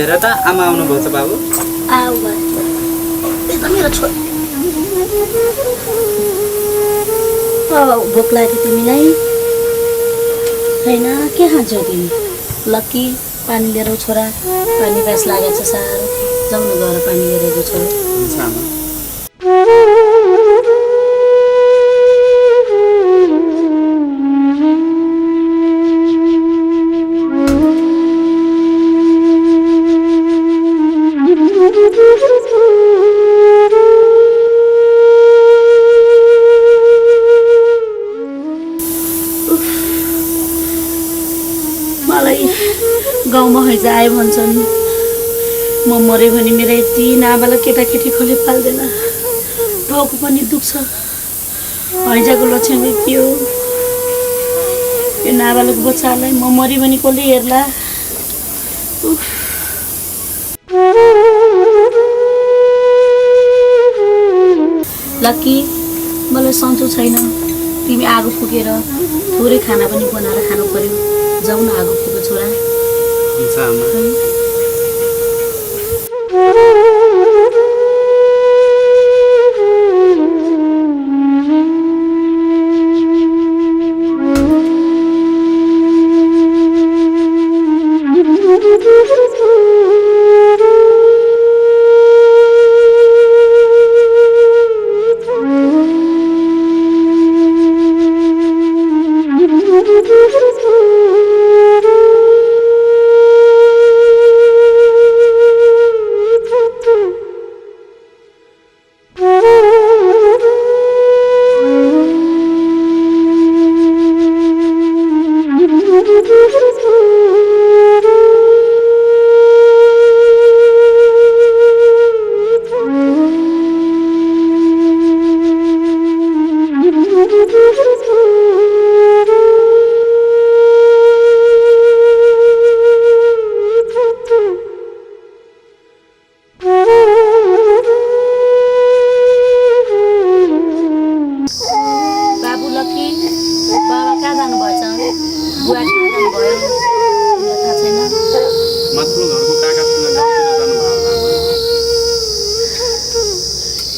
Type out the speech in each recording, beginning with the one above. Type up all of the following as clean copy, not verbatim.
हेर त आमा आउनुभएको छ बाबु। आऊ मेरो छोरी भोक लाग्यो तिमीलाई होइन? के खान्छौ तिमी? लक्की पानी लिएर छोरा, पानी प्यास लागेको छ साह्रो। जाउँ न गएर पानी लिएर छोरा। हुन्छ आमा। मलाई गाउँमा हैजा आयो भन्छन् म मऱ्यो भने मेरो यति नाबालक केटाकेटी खोले पाल्दैन। टाउको पनि दुख्छ। हैजाको लक्षण के हो? यो नाबालक बच्चालाई म मऱ्यो भने कसले हेर्ला? लक्की मलाई सन्चो छैन। तिमी आगो फुकेर थोरै खाना पनि बनाएर खानु पर्यो। जाउँ न आगो फुको छोरा। हुन्छ आमा।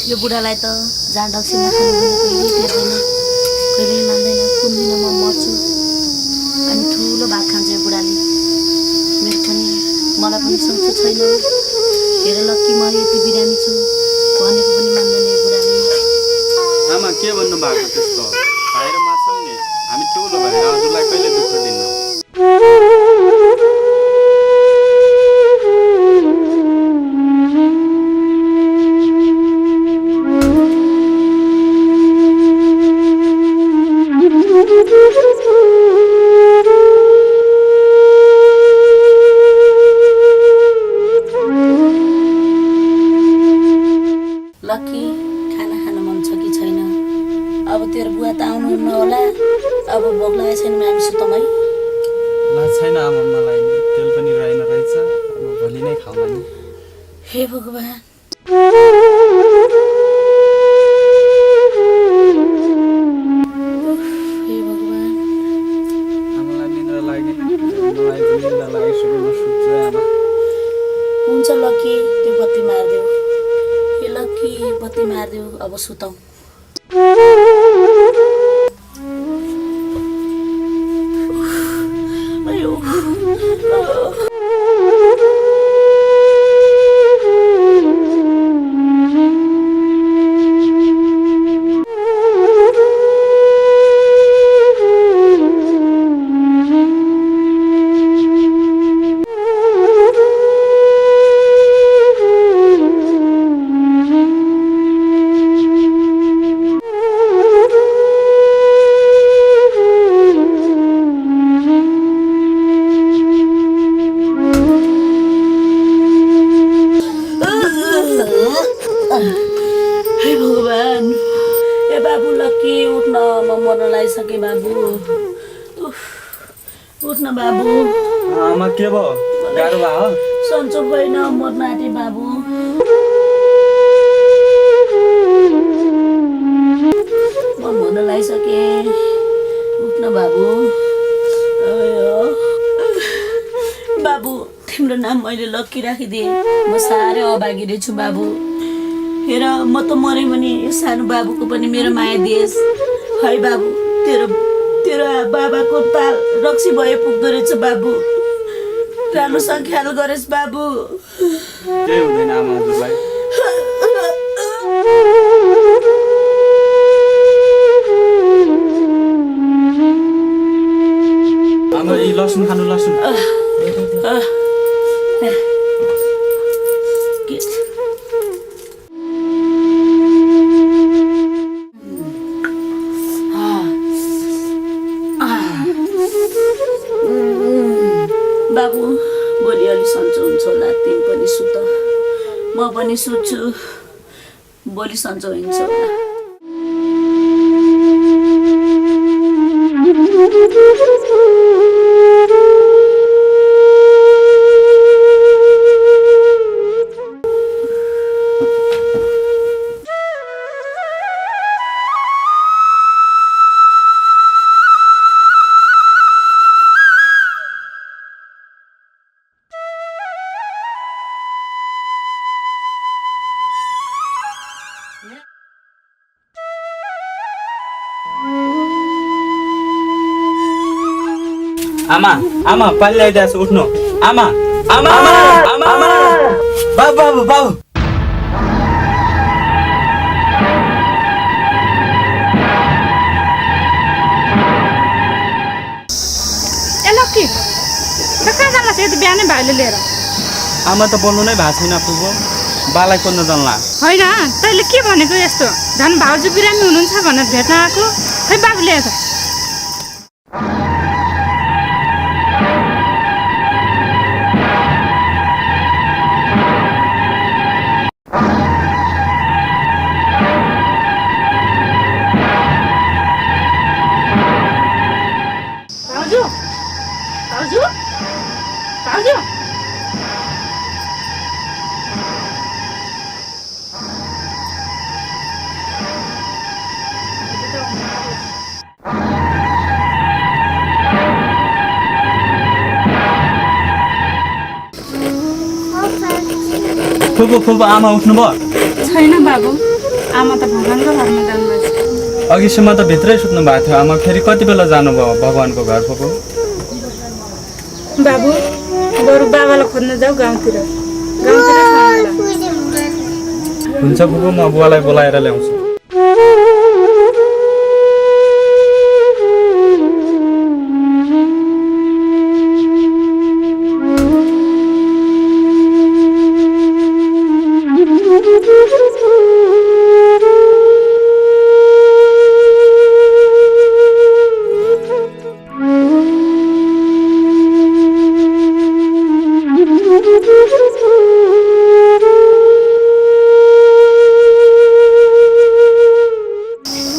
यो बुढालाई त जान ढक्सिना खानु पनि कहिले टेर्दैन, कहिले मान्दैन। कुन दिन म मर्छु अनि ठुलो भात खान्छ यो बुढाले। मेरो पनि मलाई पनि सोच्नु छैन। हेर लक्की म यति बिरामी छु भनेको पनि मान्दैन यो बुढाले। आमा के भन्नु भएको त्यस्तो? बाहिर माछौँ नि हामी ठुलो भएर हजुरलाई कहिले दुःख दिन्नौँ। लक्की खाना खान मन छ कि छैन? अब तेरो बुवा त आउनुहुन्न होला। अब भोक लागेको छैन हामी सुतौँ है? ला छैन आमा, मलाई तेल पनि रहेन रहेछ। अब भोलि नै खाउँला नि। हे भगवान्, हे भगवान्। आमालाई निद्रा लाग्यो, मलाई पनि निद्रा लागिसक्यो। म सुत्छु आमा। हुन्छ लक्की, त्यो बत्ती मारिदेऊ। ए लक्की बत्ती मारिदेऊ, अब सुतौँ। के उठ्न म मर्न लागिसकेँ बाबु। उफ, उठ्न बाबु। आमा के भयो गाह्रो भयो सन्चो भएन मर्न आँटे बाबु। म मर्न लागिसकेँ। उठ्न बाबु। बाबु तिम्रो नाम मैले लक्की राखिदिएँ। म साह्रै अभागी रहेछु बाबु। हेर म त मरेँ भने यो सानो बाबुको पनि मेरो माया दिएस् है बाबु। तेरो तेरो बाबाको ताल रक्सी भए पुग्दो रहेछ बाबु। राम्रोसँग ख्याल गरेस् बाबु। केही हुँदैन आमा हजुरलाई। आमा यी लसुन खानु लसुन। बाबु भोलि अलि सन्चो हुन्छ होला। तिमी पनि सुत म पनि सुत्छु। भोलि सन्चो हुन्छ होला। आमा आमा पानी ल्याइदिएछु उठ्नु। आमा आमा आमा आमा बाबु बाबु बाबु। ए लक्की कहाँ जान्छ यति बिहानै भाइले लिएर? आमा त बोल्नु नै भएको छैन फुपू। बालाई खोज्न जान्ला। होइन तैँले के भनेको यस्तो? झन् भाउजू बिरामी हुनुहुन्छ भनेर भेट्न आएको। खै बाबु ल्याएर भाउजू भाउजू भाउजू फुपू फुपू आमा उठ्नु भयो? छैन बाबु। आमा त भगवान्को घरमा जानुभएछ। अघिसम्म त भित्रै सुत्नु भएको थियो। आमा फेरि कति बेला जानुभयो भगवान्को घर फुपू? बाबु बरु बाबालाई खोज्न जाऊ गाउँतिर। गाउँतिर छ होला। हुन्छ फुपू म बुवालाई बोलाएर ल्याउँछु।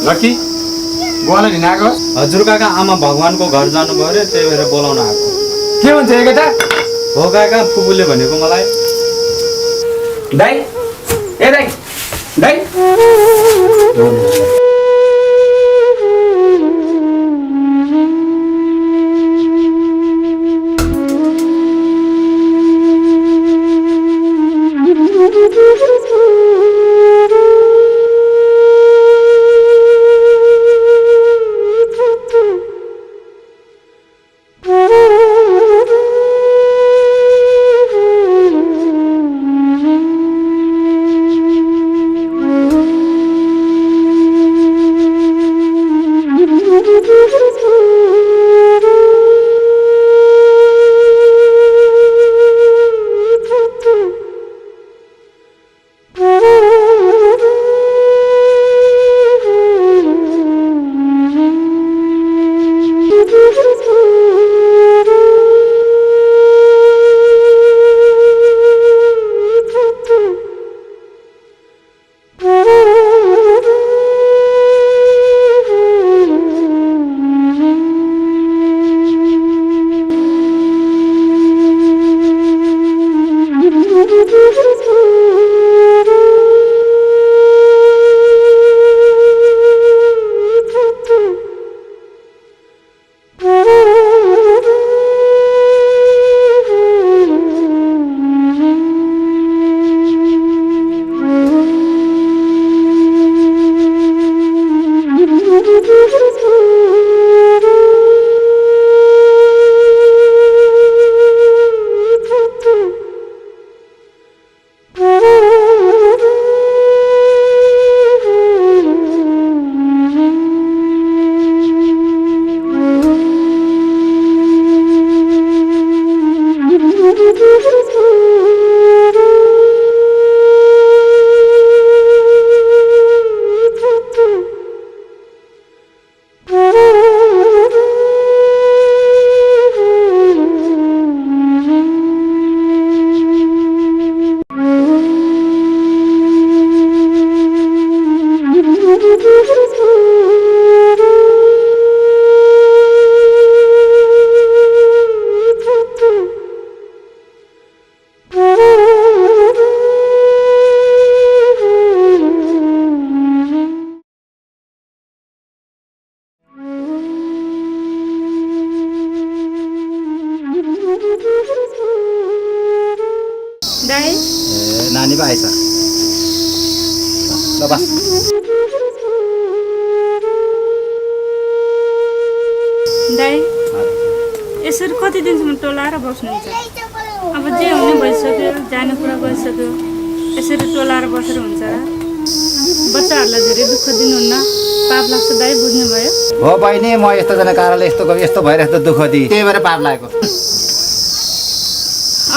लक्की बुवालाई लिन आएको? हजुर काका आमा भगवान्को घर जानुभयो अरे त्यही भएर बोलाउन आएको। के भन्छ यो केटा? हो काका फुपूले भनेको मलाई। दाइ ए दाइ दाइ दाइ ए नानी पो आएछ ल बस दाइ यसरी कति दिनसम्म टोलाएर बस्नुहुन्छ अब जे हुने भइसक्यो जाने कुरा भइसक्यो यसरी टोलाएर बसेर हुन्छ र बच्चाहरूलाई धेरै दुःख दिनुहुन्न पाप लाग्छ दाइ बुझ्नुभयो हो बहिनी म यस्तोजना कारणले यस्तो भएर यस्तो दुःख दिएँ त्यही भएर पाप लागेको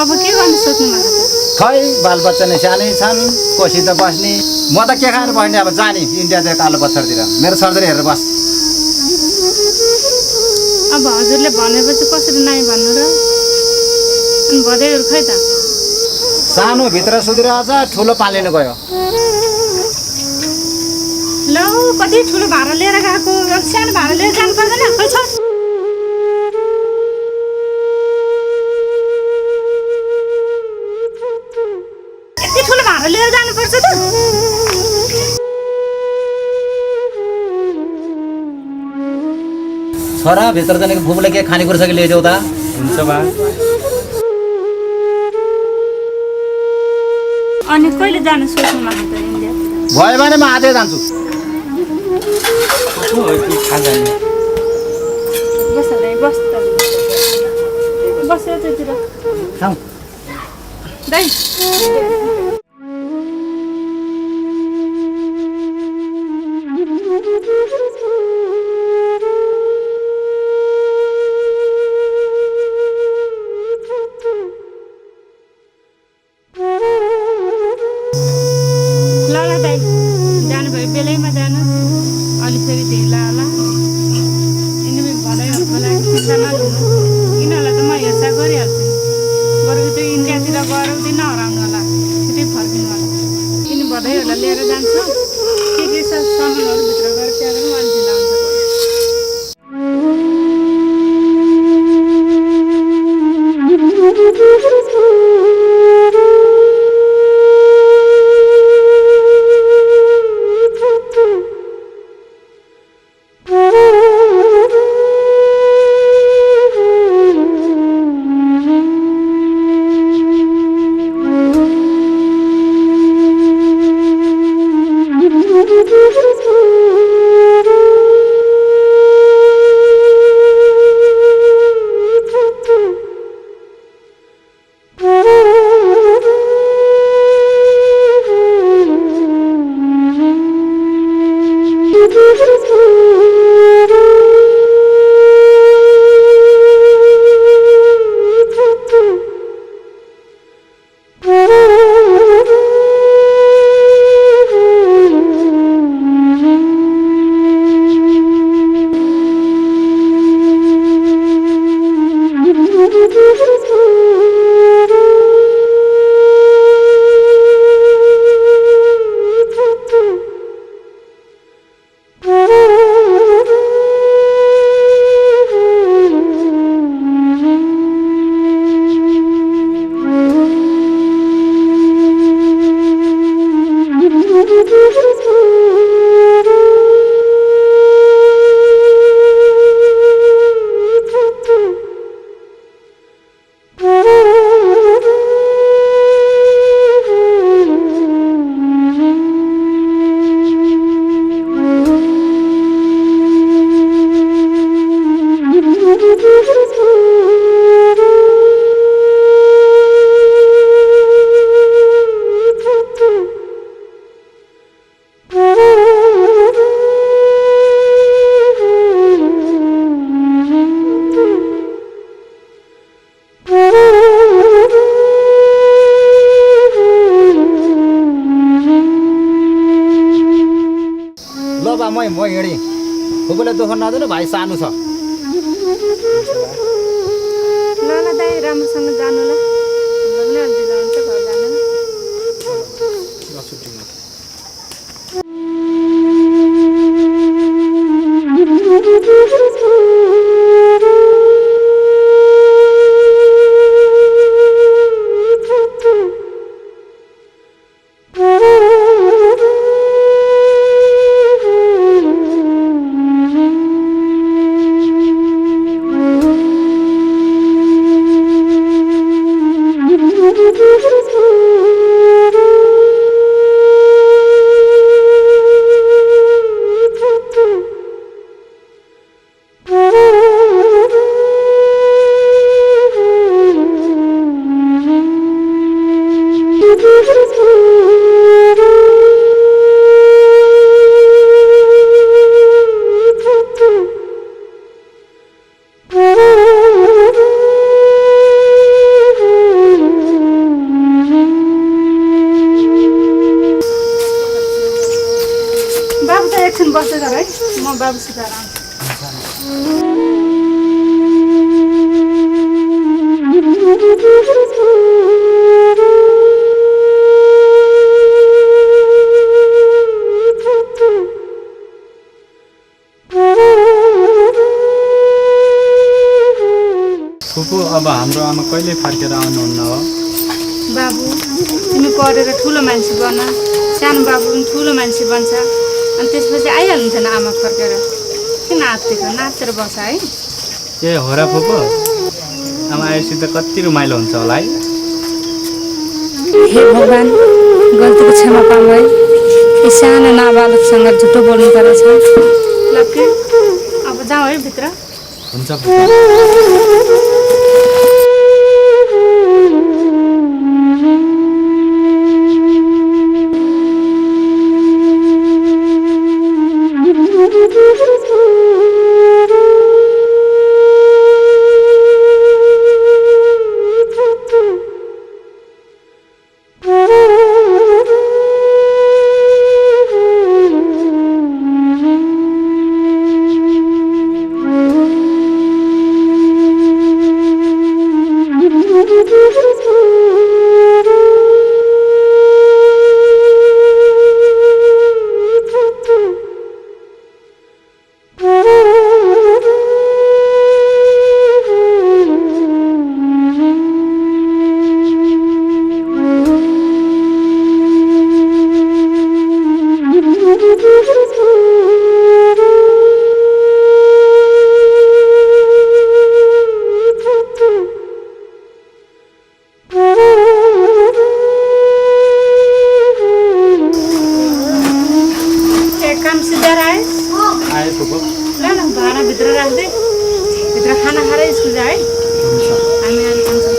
अब के गर्नु सोच्नु भएको छ खै बालबच्चा नै सानै छन् कोसित बस्ने म त के खाएर बस्ने अब जाने इन्डियातिर कालो पत्थरतिर मेरो सर्जरी हेरेर बस अब हजुरले भनेपछि कसरी नाइ भन्नु र अनि भदैहरू खै त सानो भित्र सुतिर आछ ठुलो पालिनु गयो ल कति ठुलो भाडा लिएर गएको सानो भाडा लिएर जानु पर्दैन खै छ यति ठुलो भाडा लिएर जानुपर्छ त छोरा भित्र जानेको फुपूले के खानेकुरा छ कि लिएर जाऊ त हुन्छ बा अनि कहिले जानु सोच्नु भएको त इन्डियातिर भयो भने म आजै जान्छु कसो हो कि थाहा जाने बस दाइ बस त बस यतातिर खाऊ दाइ बेलैमा जानु अलि फेरि ढिला होला यिनीहरू भनाइहरूको लागि चिन्ता नलिनु यिनीहरूलाई त म हेरचाह गरिहाल्छु बरु त्यो इन्डियातिर गएर उतै नहराउनु होला छिटै फर्किनु होला यिनी भदैहरूलाई लिएर जान्छ के छ सामानहरू भित्र गएर त्यहाँ पनि अलि ढिला हुन्छ म हिँडेँ फुपूले दुःख नदिनु भाइ सानो छ ल ल दाइ राम्रोसँग जानु ल हामीलाई पनि अलि ढिला हुन्छ घर जानु बाबु सीताराम फुपू अब हाम्रो आमा कहिले फर्केर आउनुहुन्न हो? बाबु तिमी पढेर ठुलो मान्छे बन, सानो बाबु पनि ठुलो मान्छे बन्छ, अनि त्यसपछि आइहाल्नुहुन्छ नि आमा फर्केर। किन नाच्दैछौ? नाचेर बस है। ए हो र फुपू, आमा आएपछि त कति रमाइलो हुन्छ होला है। हे भगवान्, गल्तीको क्षमा पाऊँ है। यो सानो नाबालकसँग झुटो बोल्नु परेछ। लक्की अब जाउँ है भित्र। हुन्छ फुपू। आए फुपू। ल ल भाँडा भित्र राख्दै, भित्र खाना खाएर स्कुल जा है। हामी अहिले खान्छौँ।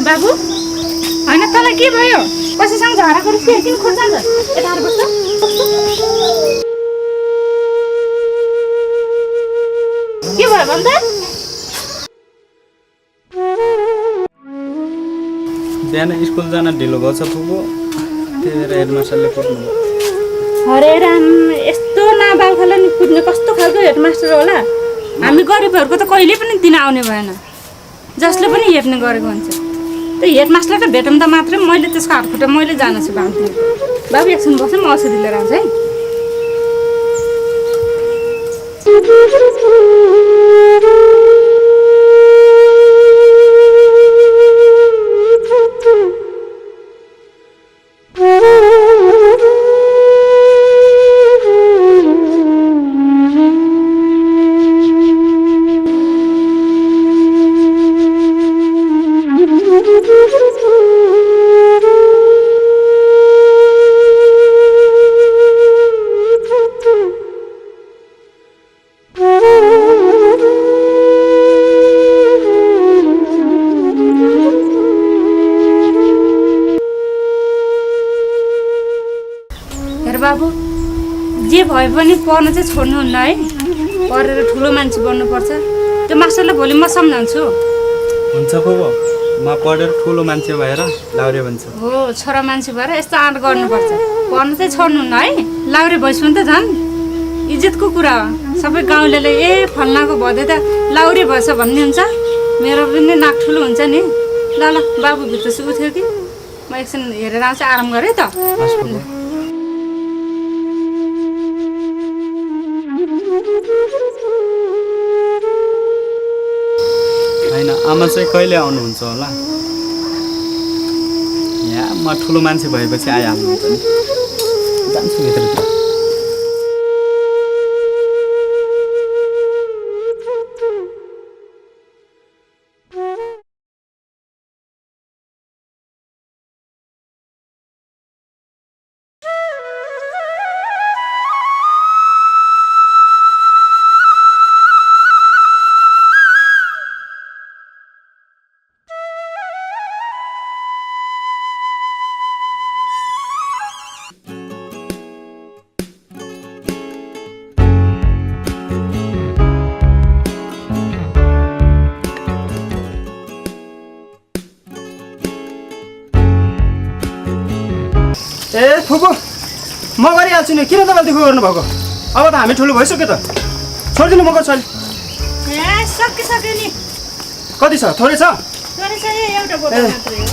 बाबु होइन तँलाई के भयो? कसैसँग झगडा गरेर फेरि किन खोज्छन् त? यता आएर बस्छ। के भयो भन् त? बिहान स्कुल जान ढिलो भएको छ फुपू, त्यही भएर हेडमास्टरले कुट्नुभयो। हरे राम, यस्तो नाबालखालाई नि कुद्ने कस्तो खालको हेडमास्टर होला? हामी गरिबहरूको त कहिले पनि दिन आउने भएन, जसले पनि हेप्ने गरेको हुन्छ। त्यो हेडमास्टरलाई भेटौँ त मात्रै मैले त्यसको हातखुट्टा मैले जान्छु भान्थेँ। बाबु एकछिन बस्छ, म औषधि लिएर आउँछु है। बाबु जे भए पनि पढ्न चाहिँ छोड्नुहुन्न है। पढेर ठुलो मान्छे बन्नुपर्छ। त्यो मास्टरलाई भोलि म सम्झाउँछु। हुन्छ फुपू, म पढेर ठुलो मान्छे भएर लाउरे भन्छु। हो, छोरा मान्छे भएर यस्तो आँट गर्नुपर्छ। पढ्न चाहिँ छोड्नुहुन्न है। लाउरे भइस भने त झन् इज्जतको कुरा हो। सबै गाउँलेले ए फल्नाको भदै त लाउरे भएछ भन्ने हुन्छ। मेरो पनि नाक ठुलो हुन्छ नि। ल ल बाबु भित्र सुत्यो कि म एकछिन हेरेर आउँछु, आराम गरेँ त। होइन, आमा चाहिँ कहिले आउनुहुन्छ होला? यहाँ म ठुलो मान्छे भएपछि आइहाल्नुहुन्छ नि। जान्छु भित्रतिर। ए फुपू, म गरिहाल्छु नि। किन तपाईँले दुःख गर्नुभएको? अब त हामी ठुलो भइसक्यो त। छोडिदिनु मको छोरी। ए सकिसक्यो नि। कति छ? थोरै छ? थोरै छ, एउटा बोतल मात्रै हो।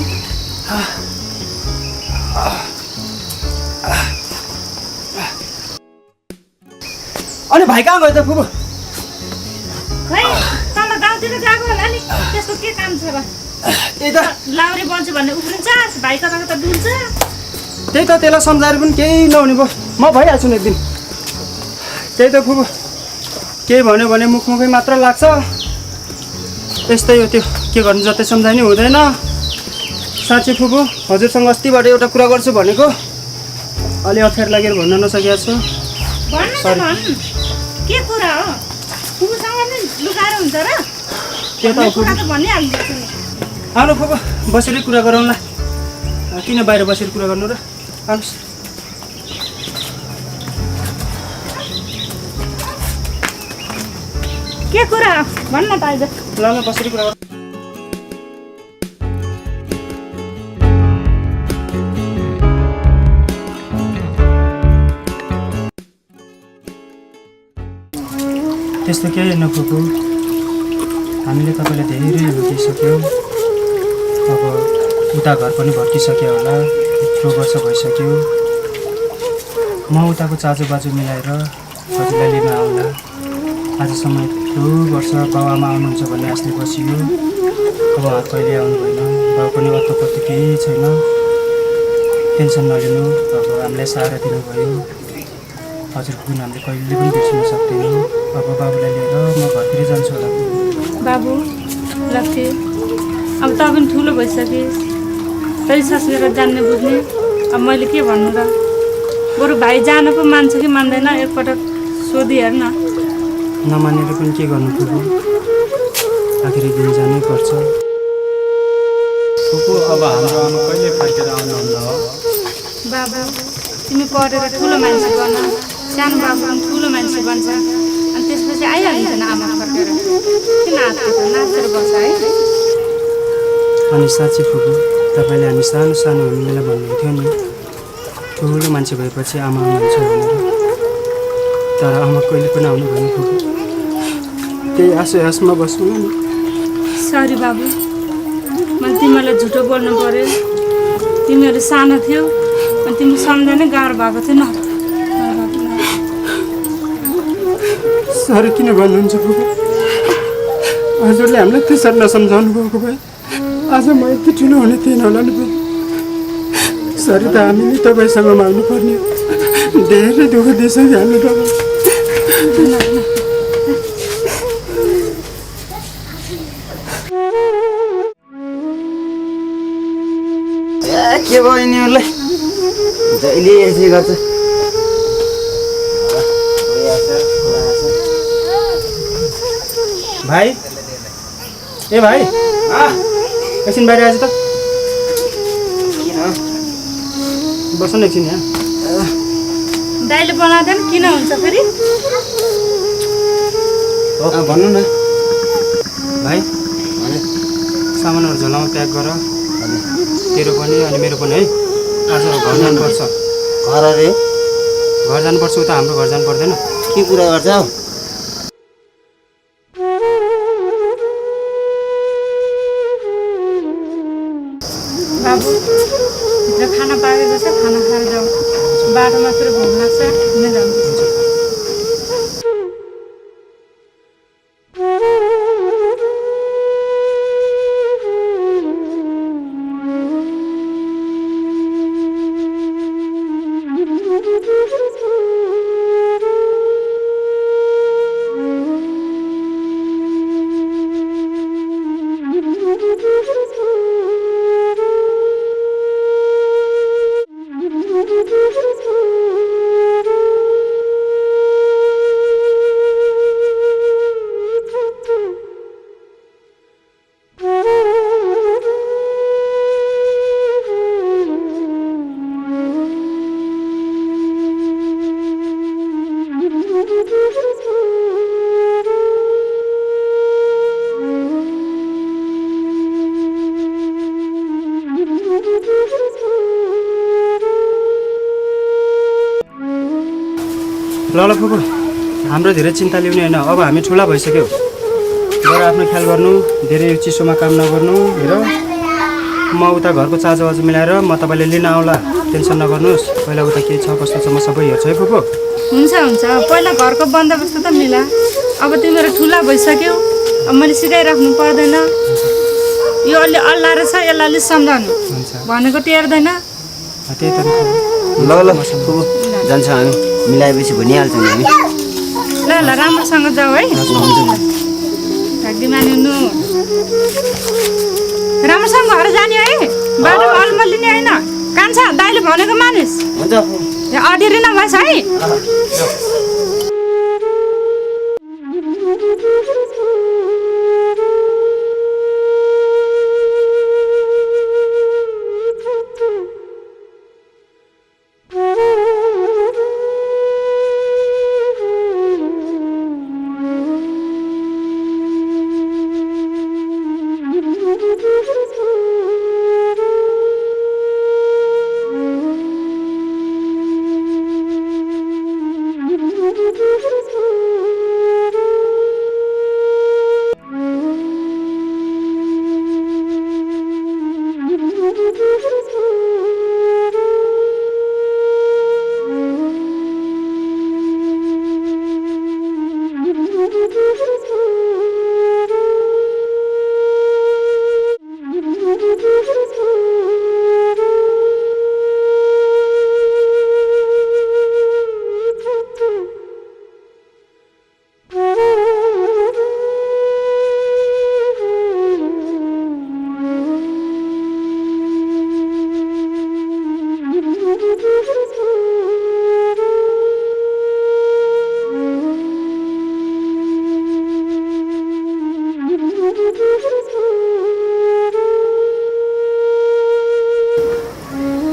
अनि भाइ कहाँ गयो त फुपू? खै तल गाउँतिर गएको होला नि। त्यसको के काम छ र? त्यही त लाउरे बन्छ भन्ने उफ्रिन्छ, भाइ कता कता डुल्छ। त्यही त, त्यसलाई सम्झाएर पनि केही नहुने भयो। म भइहाल्छु नि एक दिन। त्यही त फुपू, केही भन्यो भने मुखमुखै मात्र लाग्छ। यस्तै हो त्यो, के गर्नु, जतै सम्झाइ नि हुँदैन। साँच्चै फुपू, हजुरसँग अस्तिबाट एउटा कुरा गर्छु भनेको, अलि अप्ठ्यारो लागेर भन्न नसकेको छु। भन्नु त भन्, के कुरा हो? फुपूसँग नि लुगाएर हुन्छ र? त्यो त हो फुपू। कुरा त भनिहाल्छु नि। आउनु फुपू, बसेरै कुरा गरौँला। किन बाहिर बसेर कुरा गर्नु र? आउनुहोस्। के कुरा हो? भन्न त अहिले। ल ल, बसेर कुरा गरौँ। त्यस्तो केही होइन फुपू। हामीले तपाईँलाई धेरै लुटिसक्यौँ। अब उता घर पनि भर्किसक्यो होला। यत्रो वर्ष भइसक्यो। म उताको चाजुबाजु मिलाएर हजुरलाई लिन आउला। आजसम्म यत्रो वर्ष बाबुआमा आउनुहुन्छ भन्ने आशले बसियो। अब उहाँ कहिले आउनु भएन। बाबु पनि अत्तो केही छैन। टेन्सन नलिनु। अब हामीलाई सहारा दिनुभयो। हजुरको गुण हामीले कहिले पनि बिर्सिन सक्दैनौँ। अब बाबुलाई लिएर म घरतिर जान्छु होला। बाबु लक्ष्य, अब त पनि ठुलो भइसकेस्। तै ससुरा जान्ने बुझ्ने। अब मैले के भन्नु र? बरु भाइ जान पो मान्छ कि मान्दैन एकपटक सोधिहेर न। नमानेर पनि के गर्नु फुपू? आखिरी दिन जानै पर्छ। फुपू, अब हाम्रो आमा कहिले फर्केर आउनुहुन्न हो? बाबु, तिमी पढेर ठुलो मान्छे बन। सानो बाबु पनि ठुलो मान्छे बन्छ। अनि त्यसपछि आइहाल्छ नि आमा फर्केर। किन नाचेर बस्छ है? अनि साँच्चै फुपू, तपाईँले हामी सानो सानो हुने बेला भन्नुहुन्थ्यो नि, ठुलो मान्छे भएपछि आमा आउनुहुन्छ भनेर। तर आमा कहिले पनि आउनु भएन फुपू। त्यही आशमा बस्नु नि। सरी बाबु, मैले तिमीलाई झुटो बोल्नु पर्यो। तिमीहरू सानो थियो अनि तिमी सम्झनै गाह्रो भएको थियो न। सरी किन भन्नुहुन्छ फुपू? हजुरले हामीलाई त्यसरी नसम्झाउनु भएको भए आज म यति ठुलो हुने थिएन होला नि। सरी त हामीले तपाईँसँग माग्नु पर्ने। धेरै दुःख दिइसक्यो हामीले तपाईँ। के भयो यिनीहरूलाई? जहिले यसै गर्छ। भाइ, ए भाइ, एकछिन बाहिर आएछ त? किन? बस्नु एकछिन यहाँ। दाइले बनाउँदैन किन हुन्छ फेरि? भन्नु न। भाइ सामानहरू झोलामा प्याक गर, तेरो पनि अनि मेरो पनि है। आज घर जानुपर्छ। घर अरे घर जानुपर्छ, उता हाम्रो घर जानु पर्दैन। के कुरा गर्छ हौ? बाबु भित्र खाना पाकेको छ, खाना खाएर जाउँ। बाटोमा फेरि भोक लाग्छ, हिँड्दै जानुपर्छ। ल फुपू, हाम्रो धेरै चिन्ता ल्याउने होइन। अब हामी ठुला भइसक्यौँ। गएर आफ्नो ख्याल गर्नु, धेरै चिसोमा काम नगर्नु। हेर म उता घरको चार्जवाज मिलाएर म तपाईँले लिन आउला, टेन्सन नगर्नुहोस्। पहिला उता के छ कस्तो छ म सबै हेर्छु है फुपू। हुन्छ हुन्छ, पहिला घरको बन्दोबस्त त मिला। अब तिमीहरू ठुला भइसक्यौ, अब मैले सिकाइराख्नु पर्दैन। यो अलि अल्लाएर छ, यसलाई अलिक सम्झाउनु, हुन्छ भनेको टेर्दैन। त्यही त ल ल फुपू जान्छ, हामी मिलाएपछि भनिहाल्छौँ हामी। ल ल राम्रोसँग जाऊ है। ढाक्दी मान्नु राम्रोसँग घर जाने है, बाटोमा अलमल लिने होइन। कान्छा दाइले भनेको मानिस्, हुन्छ अडेरी नभएछ है।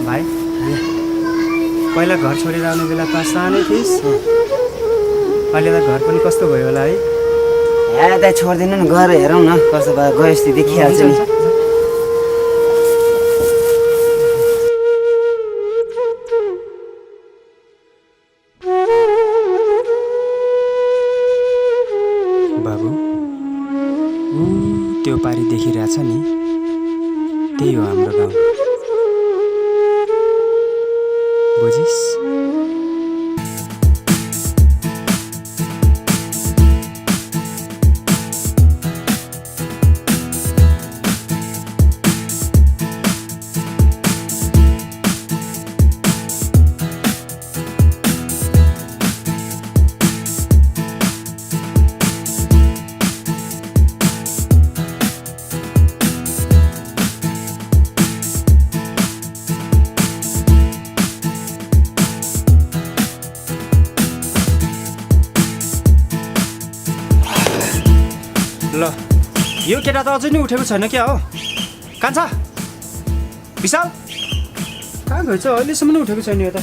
भाइ पहिला घर छोडेर आउने बेला त सानै थिइस्, अहिले त घर पनि कस्तो भयो होला है। दाइ छोड्दिनु नि, गएर हेरौँ न कस्तो भयो। गए जस्तो देखिहाल्छ नि। बाबु त्यो पारी देखिरहेछ नि, त्यही हो हाम्रो गाउँ, बुझिस्? ल यो केटा त अझै नै उठेको छैन क्या हो? कान्छा, विशाल कहाँ गएछ? अहिलेसम्म उठेको छैन यो त।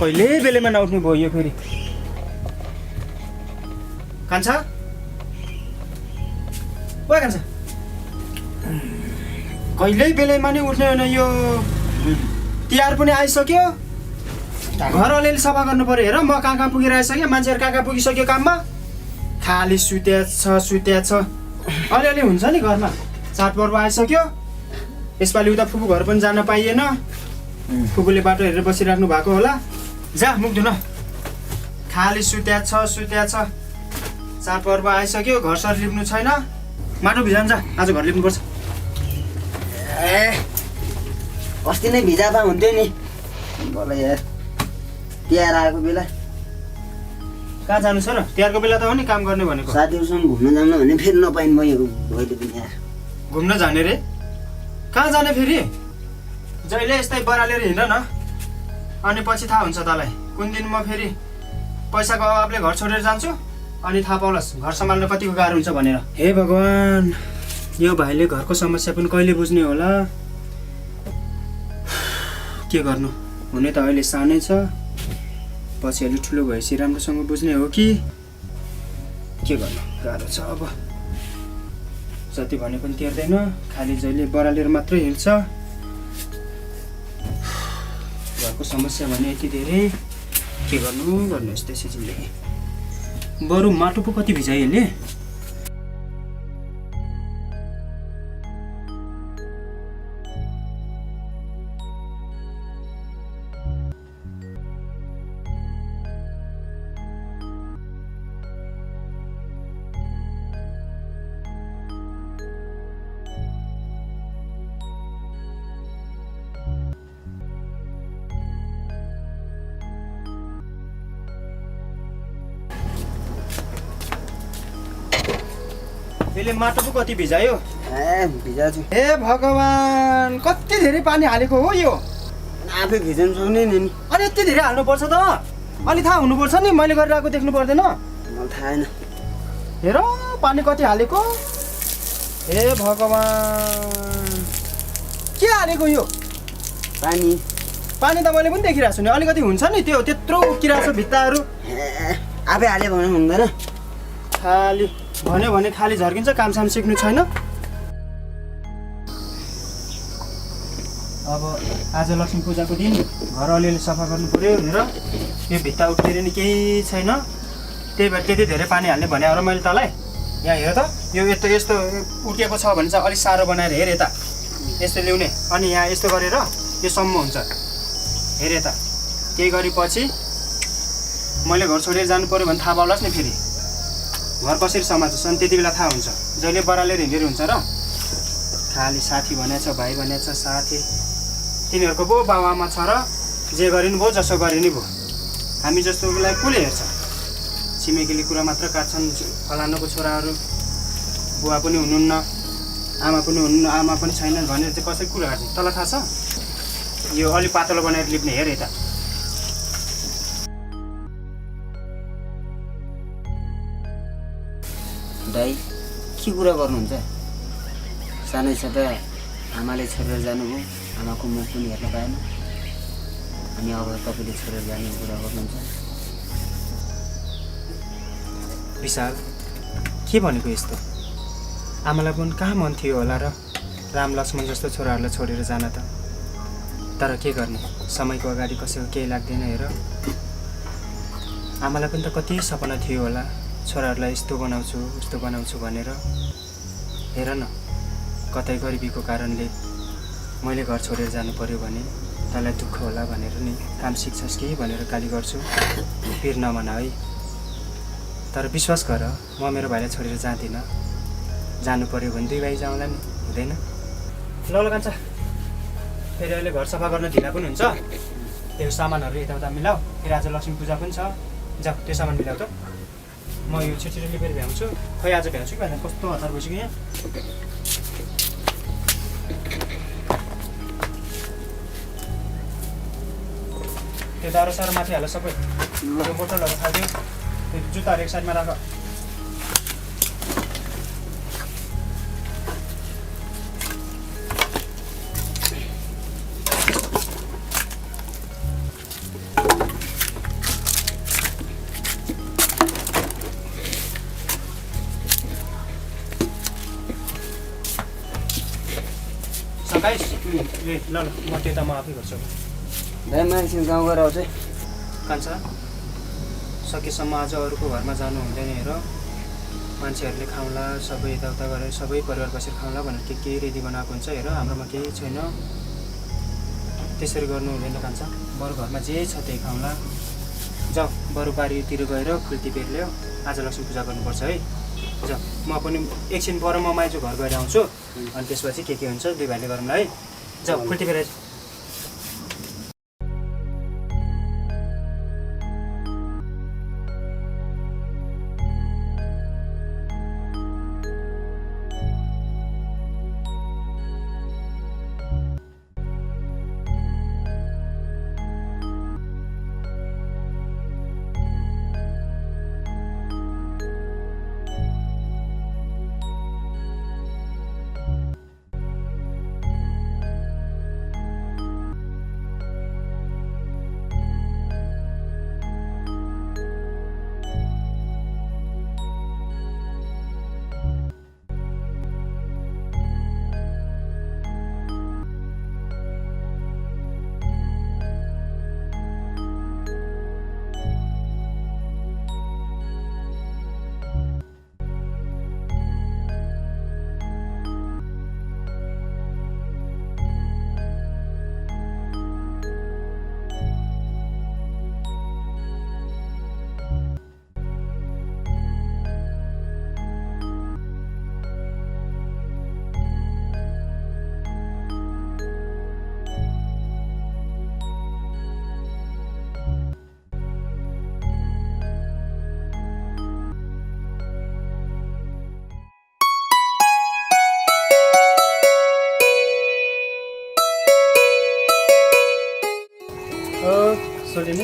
कहिले बेलैमा नउठ्ने भयो यो फेरि। कान्छा ओ कान्छा कहिल्यै बेलैमा नि उठ्ने होइन। यो तिहार पनि आइसक्यो, घर अलिअलि सफा गर्नु पर्यो। हेर म कहाँ पुगेर आइसकेँ, मान्छेहरू कहाँ पुगिसक्यो काममा, खाली सुत्या छ। अलिअलि हुन्छ नि घरमा, चाडपर्व आइसक्यो। यसपालि उता फुपू घर पनि जान पाइएन, फुपूले बाटो हेरेर बसिराख्नु भएको होला। जा मुख धुन, खाली सुत्या छ। चाडपर्व आइसक्यो, घर सर लिप्नु छैन, माटो भिजाउनु जा, आज घर लिप्नुपर्छ। अस्ति नै भिजा भए हुन्थ्यो नि, बल्ल यार तिहार आएको बेला। कहाँ जानु छ र? तिहारको बेला त हो नि काम गर्ने भनेको। साथीहरूसँग घुम्न जानु भने फेरि नपाइनु भयो भइदियो पनि यार। घुम्न जाने रे? कहाँ जाने फेरि? जहिले यस्तै बरालेर हिँड न, अनि पछि थाहा हुन्छ तँलाई कुन दिन म फेरि पैसाको अभावले घर छोडेर जान्छु, अनि थाहा पाउलास् घर सम्हाल्न कतिको गाह्रो हुन्छ भनेर। हे भगवान्, यो भाइले घरको समस्या पनि कहिले बुझ्ने होला? के गर्नु, हुने त अहिले सानै छ, पछि अलि ठुलो भएपछि राम्रोसँग बुझ्ने हो कि के गर्नु, गाह्रो छ। अब जति भने पनि तिर्दैन, खालि जहिले बरालेर मात्रै हिँड्छ। घरको समस्या भने यति धेरै, के गर्नु यस्तै छ जिन्दगी। बरु माटो पो कति भिजाइहाल्ने। यसले माटो पो कति भिजायो। भिजा छु। हे भगवान्, कति धेरै पानी हालेको हो यो। आफै भिजाउनु सक्ने नि। अनि यति धेरै हाल्नुपर्छ त, अलि थाहा हुनुपर्छ नि, मैले गरिरहेको देख्नु पर्दैन। मलाई थाहा छैन। हेर पानी कति हालेको। हे भगवान्, के हालेको यो पानी त मैले पनि देखिरहेको छु नि। अलिकति हुन्छ नि, त्यो त्यत्रो उक्किरहेको छ भित्ताहरू। आफै हाल्यो भने हुँदैन। खालि भन्यो भने खालि झर्किन्छ, कामसाम सिक्नु छैन। अब आज लक्ष्मी पूजाको दिन घर अलिअलि सफा गर्नु पर्यो। हेर यो भित्ता उठेर नि केही छैन, त्यही भएर त्यति धेरै पानी हाल्ने भने हो र मैले तँलाई। यहाँ हेर त, यो यस्तो उठेको छ भने चाहिँ अलिक साह्रो बनाएर हेर यता, यस्तो ल्याउने, अनि यहाँ यस्तो गरेर यो सम्म हुन्छ। हेर यता, केही गरेपछि मैले घर छोडेर जानु पर्यो भने थाहा पाउलास् नि, फेरि घर कसरी समात्छस् अनि त्यति बेला थाहा हुन्छ। जहिले बरालेर हिँडेर हुन्छ र। खालि साथी भनेछ, भाइ भनेछ, साथी, तिनीहरूको पो बाबुआमा छ र, जे गरिनु भयो जसो गरिनु भयो। हामी जस्तोलाई कसले हेर्छ? छिमेकीले कुरा मात्र काट्छन्, फलानुको छोराहरू बुवा पनि हुनुहुन्न, आमा पनि हुनुहुन्न, आमा पनि छैनन् भनेर चाहिँ कसरी कुरा काट्छ? तँलाई थाहा छ? यो अलि पातलो बनाएर लिप्ने, हेर यता। दाइ के कुरा गर्नुहुन्छ? सानै छँदा आमाले छोडेर जानुभयो, आमाको मुख पनि हेर्न पाएन, अनि अब तपाईँले छोडेर जाने कुरा गर्नुहुन्छ। विशाल, के भनेको यस्तो? आमालाई पनि कहाँ मन थियो होला र राम लक्ष्मण जस्तो छोराहरूलाई छोडेर जान त। तर के गर्ने, समयको अगाडि कसैको केही लाग्दैन। हेर आमालाई पनि त कति सपना थियो होला, छोराहरूलाई यस्तो बनाउँछु उस्तो बनाउँछु भनेर। हेर न, कतै गरिबीको कारणले मैले घर छोडेर जानु पर्यो भने तँलाई दुःख होला भनेर नि काम सिक्छस् कि भनेर गाली गर्छु। पिर नमना है। तर विश्वास गर, म मेरो भाइलाई छोडेर जाँदिनँ। जानु पर्यो भने दुई भाइ जाउँला नि, हुँदैन? ल कान्छा, फेरि अहिले घर सफा गर्न ढिला पनि हुन्छ। त्यो सामानहरू यताउता मिलाऊ, फेरि आज लक्ष्मी पूजा पनि छ। जाऊ त्यो सामान मिलाऊ त, म यो छिटो लिपेर भ्याउँछु। खै आज भ्याउँछु कि भनेर कस्तो हतार बसेको यहाँ। त्यो दारो सारो माथि हाल सबै, त्यो बोतलहरू खालिदियो, त्यो जुत्ताहरू एक साइडमा राख। सकाइस ए ल ल म त्यता म आफै गर्छु दाइ मान्छे गाउँ गएर आउँछ है। कान्छ सकेसम्म आज अरूको घरमा जानु हुँदैन हेर मान्छेहरूले खाउँला सबै यताउता गरेर सबै परिवार बसेर खाउँला भनेर के रेडी बनाएको हुन्छ हेर हाम्रोमा केही छैन त्यसरी गर्नु हुँदैन कान्छ बरु घरमा जे छ त्यही खाउँला जाऊ बरु बारीतिर गएर फुल टिपेर ल्याऊ आज लक्ष्मी पूजा गर्नुपर्छ है जाऊ म पनि एकछिन पर म माइजू घर गएर आउँछु अनि त्यसपछि के हुन्छ दुई भाइले गरौँला है जाऊ फुल टिपेर सोल्टिनी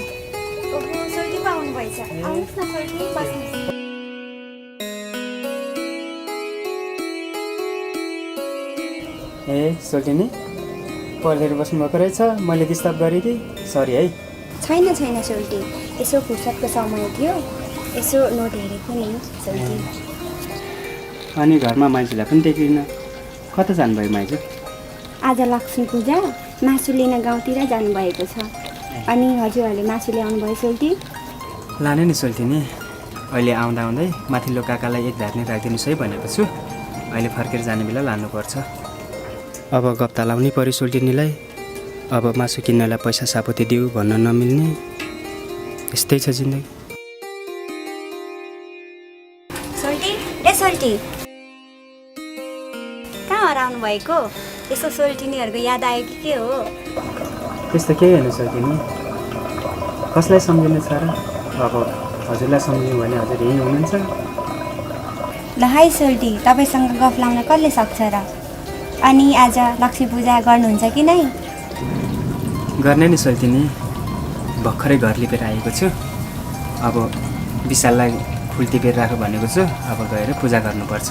ओहो सोल्टी पो आउनुभएछ आउनुहोस् न सोल्टी बस्नुहोस् ए सोल्टिनी पढेर बस्नुभएको रहेछ मैले डिस्टर्ब गरेँ कि सरी है छैन छैन सोल्टी यसो फुर्सदको समय थियो यसो नोट हेरेको नि सोल्टी अनि घरमा मान्छेलाई पनि देख्दिनँ कता जानुभयो माइजू आज लक्ष्मी पूजा मासु लिन गाउँतिर जानुभएको छ अनि हजुरहरूले मासु ल्याउनु भयो सोल्टी लाने नि सोल्टिनी अहिले आउँदा आउँदै माथिल्लो काकालाई एक धार्ने राखिदिनुहोस् है भनेको छु अहिले फर्केर जाने बेला लानुपर्छ अब गप्ता लाउनै पऱ्यो सोल्टिनीलाई अब मासु किन्नलाई पैसा सापती दिऊ भन्न नमिल्ने यस्तै छ जिन्दगी सोल्टी ए सोल्टी कहाँ हराउनु भएको यसो सोल्टिनीहरूको याद आयो कि के हो त्यस्तो केही होइन सोल्टिनी कसलाई सम्झिनु छ र अब हजुरलाई सम्झ्यौँ भने हजुर यहीँ हुनुहुन्छ ल हाई सोल्टी तपाईँसँग गफ लाउन कसले सक्छ र अनि आज लक्ष्मी पूजा गर्नुहुन्छ कि नै गर्ने नि सोल्टिनी भर्खरै घर लिपेर आएको छु अब विशाललाई फुल टिपेर राख भनेको छु अब गएर पूजा गर्नुपर्छ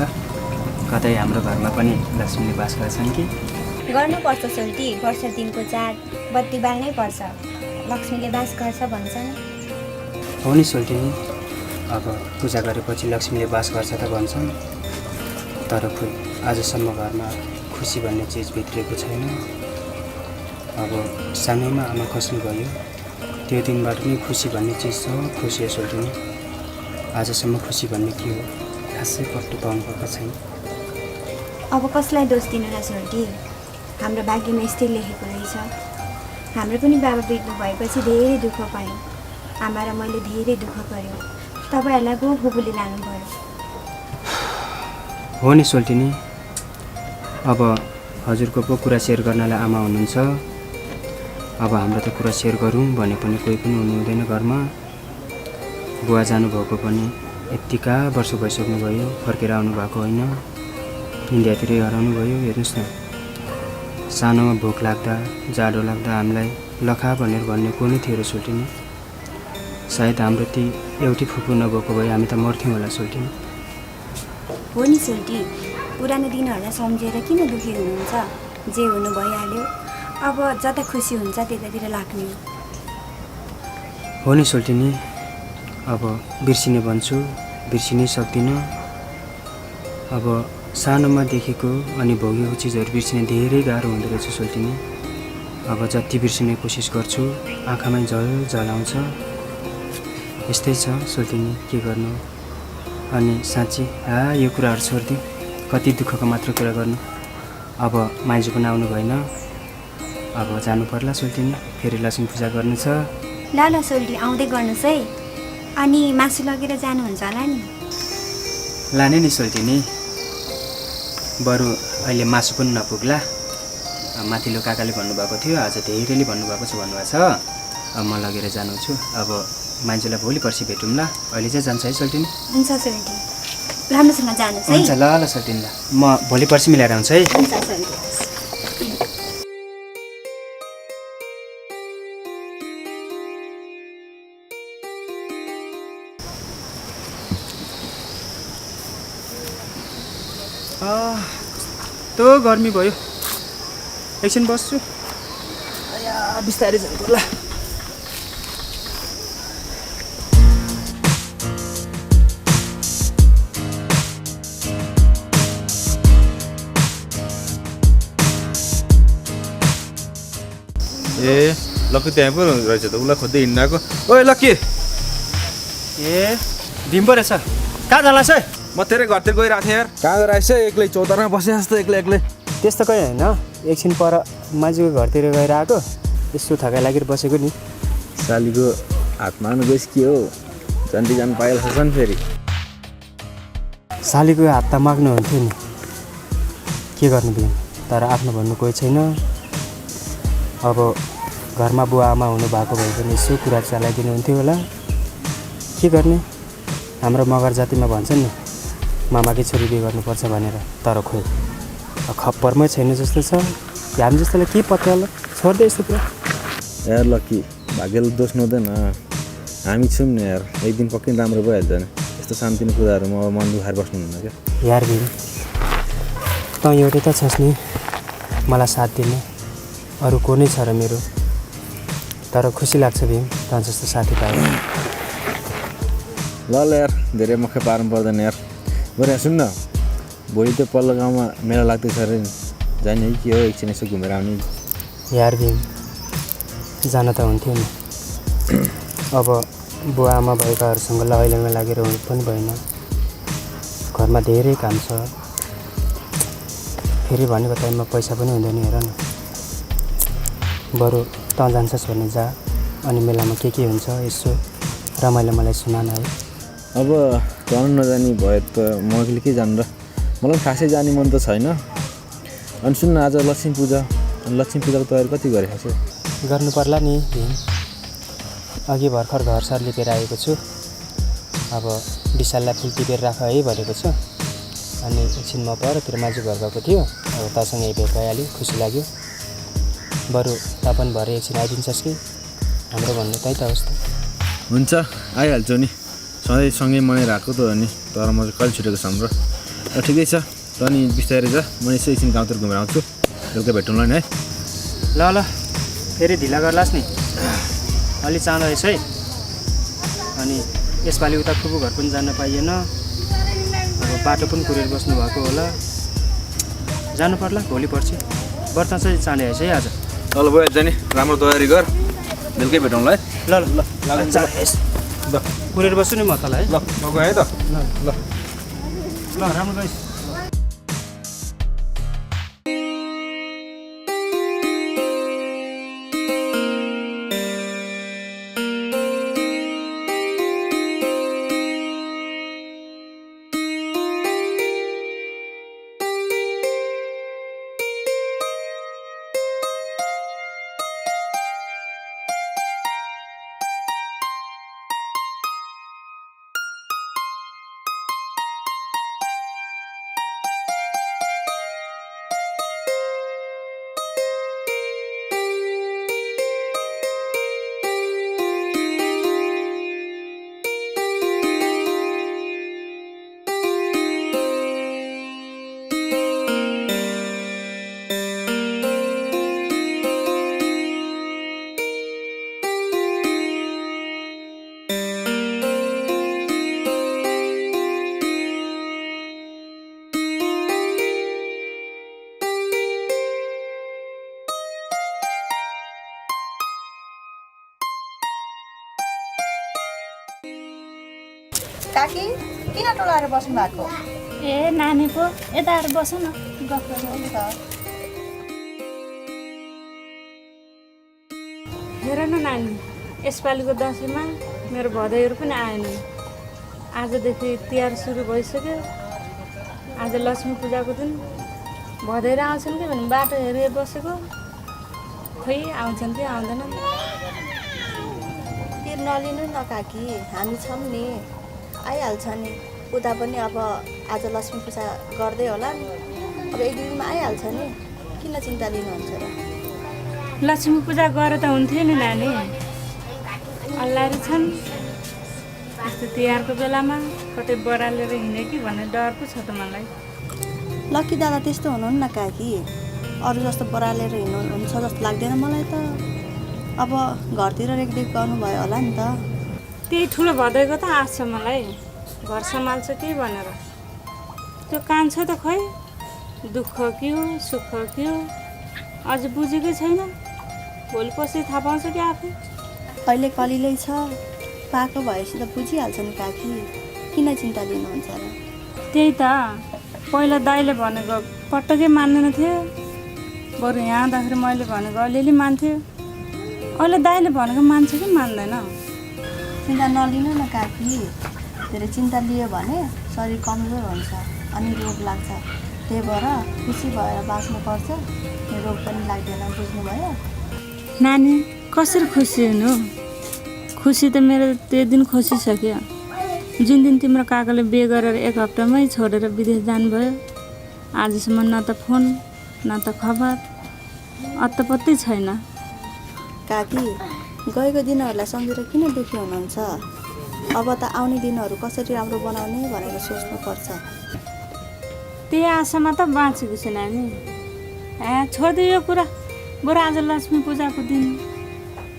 कतै हाम्रो घरमा पनि लक्ष्मीले बास गर्छन् कि गर्नुपर्छ सोल्टी वर्ष दिनको चाड बत्ती बाल्नै पर्छ लक्ष्मीले बास गर्छ भन्छन् हो नि सोल्टिनी अब पूजा गरेपछि लक्ष्मीले बास गर्छ त भन्छन् तर खोइ आजसम्म घरमा खुसी भन्ने चिज भित्रिएको छैन अब सानैमा आमा खस्नुभयो त्यो दिनबाट पनि खुसी भन्ने चिज छ खुसी सोल्टिनी आजसम्म खुसी भन्ने के हो खासै पत्तो पाउनु पाएको छैन अब कसलाई दोष दिनु न सोल्टी हाम्रो भाग्यमा यस्तै लेखेको रहेछ हाम्रो पनि बाबा बित्नु भएपछि धेरै दुःख पायौँ आमा र मैले धेरै दुःख गऱ्यौँ तपाईँहरूलाई को फुपूले लानु भयो हो नि सोल्टिनी अब हजुरको पो कुरा सेयर गर्नलाई आमा हुनुहुन्छ अब हाम्रो त कुरा सेयर गरौँ भने पनि कोही पनि हुनु हुँदैन घरमा बुवा जानुभएको पनि यत्तिका वर्ष भइसक्नु भयो फर्केर आउनु भएको होइन इन्डियातिरै हराउनु भयो हेर्नुहोस् न सानोमा भोक लाग्दा जाडो लाग्दा हामीलाई लखा भनेर भन्ने को नै थियो र सोल्टिनी सायद हाम्रो ती एउटै फुपू नभएको भए हामी त मर्थ्यौँ होला सोल्टिनी हो नि सोल्टी पुरानो दिनहरूलाई सम्झेर किन दुःखी हुनुहुन्छ जे हुनु भइहाल्यो अब जता खुसी हुन्छ त्यतातिर लाग्ने हो नि सोल्टिनी अब बिर्सिने भन्छु बिर्सिनै सक्दिनँ अब सानोमा देखेको अनि भोगेको चिजहरू बिर्सिने धेरै गाह्रो हुँदो रहेछ सोल्टिनी। अब जति बिर्सिने कोसिस गर्छु आँखामै झल आउँछ। यस्तै छ सोल्टिनी, के गर्नु। अनि साँच्ची यो कुराहरू छोडिदिउँ, कति दुःखको मात्र कुरा गर्नु। अब माइजू पनि आउनु भएन, अब जानु पर्ला सोल्टिनी, फेरि लक्ष्मी पूजा गर्नु छ। ल सोल्टी आउँदै गर्नुहोस् है। अनि मासु लगेर जानुहुन्छ होला नि? लाने नि सोल्टिनी, बरु अहिले मासु पनि नपुग्ला। माथिल्लो काकाले भन्नुभएको थियो, आज धेरैले भन्नुभएको छ भन्नुभएको छ। अब म लगेर जानु छु। अब मान्छेलाई भोलि पर्सि भेटौँला। अहिले चाहिँ जान्छ है सोल्टिनी? हुन्छ सोल्टी, राम्रोसँग जानुहोस् है। हुन्छ, ल सोल्टिनी, ल म भोलि पर्सि मिलाएर आउँछु है। हुन्छ सोल्टी। कस्तो गर्मी भयो, एकछिन बस्छु। बिस्तारै जानु पर्ला। ए लक्की त्यहाँ पो रहेछ त, उसलाई खोज्दै हिँड्दाको। ओए लक्की, ए भीम पो रहेछ, कहाँ जाला है? म तेरै घरतिर गइरहेको थिएँ यार। कहाँ गएर आइस एक्लै चौतारमा बसे जस्तो एक्लै? त्यस्तो कहीँ होइन, एकछिन पर मान्छेको घरतिर गएर आएको, यस्तो थकाइ लागेर बसेको नि। सालीको हातमा गइस के हो, जन्ती जानु पाइहाल्छ नि फेरि। सालीको हात त माग्नुहुन्थ्यो नि, के गर्नु भीम, तर आफ्नो भन्नु कोही छैन। अब घरमा बुवा आमा हुनुभएको भए पनि यसो कुरा चलाइदिनुहुन्थ्यो होला। के गर्ने, हाम्रो मगर जातिमा भन्छ नि मामाकै छोरी बिहे गर्नुपर्छ भनेर, तर खोइ खप्परमै छैन जस्तो छ। हामी जस्तोलाई के पत्ता होला, छोड्दै यस्तो कुरा। यार लक्की, भाग्यले दोष नहुँदैन, हामी छौँ नि यार, एक दिन पक्कै राम्रो भइहाल्छ नि। यस्तो सानोतिनो कुराहरूमा अब मन दुखाएर बस्नुहुन्न क्या यार। भीम त एउटै त छस् नि मलाई साथ दिने, अरू को नै छ र मेरो। तर खुसी लाग्छ भीम, त जस्तो साथी पायो। ल यार, धेरै मक्कै पार्नु पर्दैन यार। बरु सुन न, भोलि त्यो पल्लो गाउँमा मेला लाग्दैछ अरे नि, जाने है के हो, एकछिन यसो घुमेर आउने। यार भीम जान त हुन्थ्यो नि, अब बुवा आमा भएकाहरूसँग लैलैमा लागेर हुनु पनि भएन। घरमा धेरै काम छ, फेरि भनेको टाइममा पैसा पनि हुँदैन हेर न। बरु तँ जान्छस् भने जा, अनि मेलामा के हुन्छ यसो रमाइलो मलाई सुना न है। अब जानु नजाने भयो त म अघिले के जानु र, मलाई खासै जाने मन त छैन। अनि सुन्न, आज लक्ष्मी पूजा, अनि लक्ष्मी पूजाको तयारी कति गरेको छ? गर्नु पर्ला नि भीम, अघि भर्खर घर सर लिपेर आएको छु। अब विशाललाई फुल टिपेर राख है भनेको छु। अनि एकछिन म परतिर माजु घर गएको थियो, अब तँसँग भेट भइहाल्यो, खुसी लाग्यो। बरु तँ पनि भरे एकछिन आइदिन्छस् कि, हाम्रो भन्नु त्यही त होस् त। हुन्छ, आइहाल्छु नि, सधैँ सँगै मनाइरहेको त हो नि, तर म चाहिँ कहिले छुटेको छौँ र। ठिकै छ, त नि बिस्तारै जा, म यसो एकछिन गाउँतिर घुमेर आउँछु, बेलुका भेटौँला नि है। ल ल, फेरि ढिला गर्लास् नि, अलि चाँडो रहेछ है। अनि यसपालि उता फुपू घर पनि जान पाइएन, अब बाटो पनि कुरेर बस्नु भएको होला। जानु पर्ला भोलि पर्सि, व्रत चाहिँ चाँडै आएछ है आज। ल भइहाल्छ नि, राम्रो तयारी गर, बेलुकै भेटौँला है। ल ल ल, ल कुरेर बस्छु नि म तँलाई है। ल म गएँ त। ल राम्रो गइस्। काकी किन टोलाएर बस्नु भएको? ए नानीको यता आएर बस न गफ हुन्छ। हेर न नानी, यसपालिको दसैँमा मेरो भदैहरू पनि आएनन्। आजदेखि तिहार सुरु भइसक्यो। आज लक्ष्मी पूजाको दिन भदैहरू आउँछन् कि भने बाटो हेरेर बसेको, खै आउँछन् कि आउँदैनन्। पिर नलिनु न काकी, हामी छौँ नि, आइहाल्छ नि। उता पनि अब आज लक्ष्मी पूजा गर्दै होला नि, अब एक दिनमा आइहाल्छ नि, किन चिन्ता लिनुहुन्छ र? लक्ष्मी पूजा गरे त हुन्थ्यो नि नानी, अल्लारी छन्। यस्तो तिहारको बेलामा कतै बरालेर हिँड्यो कि भन्ने डर पो छ त मलाई। लक्की दादा त्यस्तो हुनुहुन्न काकी, अरू जस्तो बरालेर हिँड्नुहुन्छ जस्तो लाग्दैन मलाई त। अब घरतिर रेखदेख गर्नुभयो होला नि त। त्यही ठुलो भदैको त आश छ मलाई, घर सम्हाल्छ कि भनेर। त्यो कान्छ त खै दुःख के हो सुख के हो अझ बुझेकै छैन। भोलि पर्सि थाहा पाउँछ कि आफै। अहिले कलिलै छ, पाएको भएपछि त बुझिहाल्छ नि काकी, किन चिन्ता लिनुहुन्छ र? त्यही त, पहिला दाइले भनेको पटक्कै मान्दैन थियो, बरु यहाँ आउँदाखेरि मैले भनेको अलिअलि मान्थ्यो। अहिले दाइले भनेको मान्छ कि मान्दैन? चिन्ता नलिनु न काकी, धेरै चिन्ता लियो भने शरीर कमजोर हुन्छ अनि रोग लाग्छ। त्यही भएर खुसी भएर बाँच्नुपर्छ, रोग पनि लाग्दैन, बुझ्नुभयो? नानी कसरी खुसी हुनु? खुसी त मेरो त्यो दिन खोसिसक्यो जुन दिन तिम्रो काकाले बिहे गरेर 1 हप्तामै छोडेर विदेश जानुभयो। आजसम्म न त फोन न त खबर, अत्तपत्तै छैन। काकी, गएको दिनहरूलाई सम्झेर किन दुःखी हुनुहुन्छ? अब त आउने दिनहरू कसरी राम्रो बनाउने भनेर सोच्नुपर्छ। त्यही आशामा त बाँचेको छु नानी। छोडिदियो यो कुरा, बरु आज लक्ष्मी पूजाको दिन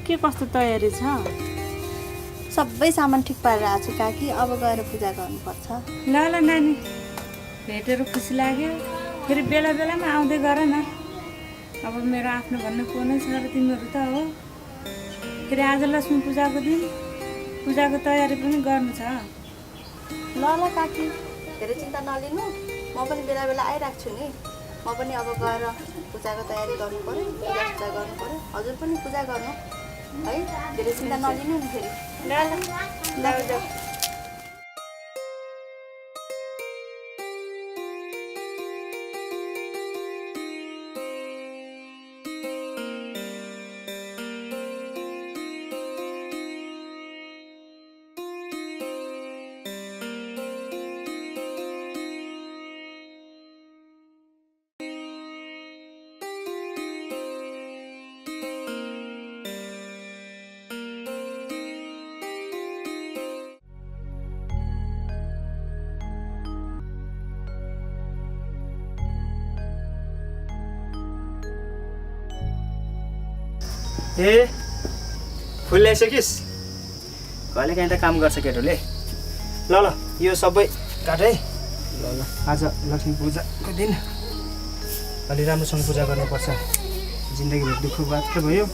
के कस्तो तयारी छ? सबै सामान ठिक पारेर आएको छु काकी, अब गएर पूजा गर्नुपर्छ। ल ल नानी, भेटेर खुसी लाग्यो। फेरि बेला बेलामा आउँदै गर न। अब मेरो आफ्नो भन्ने को नै छ र तिमीहरू त हो। फेरि आज लक्ष्मी पूजाको दिन, पूजाको तयारी पनि गर्नु छ। ल ल काकी, धेरै चिन्ता नलिनु, म पनि बेला बेला आइरहेको छु नि। म पनि अब गएर पूजाको तयारी गर्नु पऱ्यो, पूजा गर्नु पऱ्यो। हजुर पनि पूजा गर्नु है, धेरै चिन्ता नलिनु नि फेरि। ल ल जाऊ जाऊ। A full ल्याइसकिस्? कहिले काहीँ त काम गर्छ केटोले। ल ल यो सबै काट है। ल ल आज लक्ष्मी पूजाको दिन अलि राम्रोसँग पूजा गर्नुपर्छ। जिन्दगीभर दुःख मात्र भयो,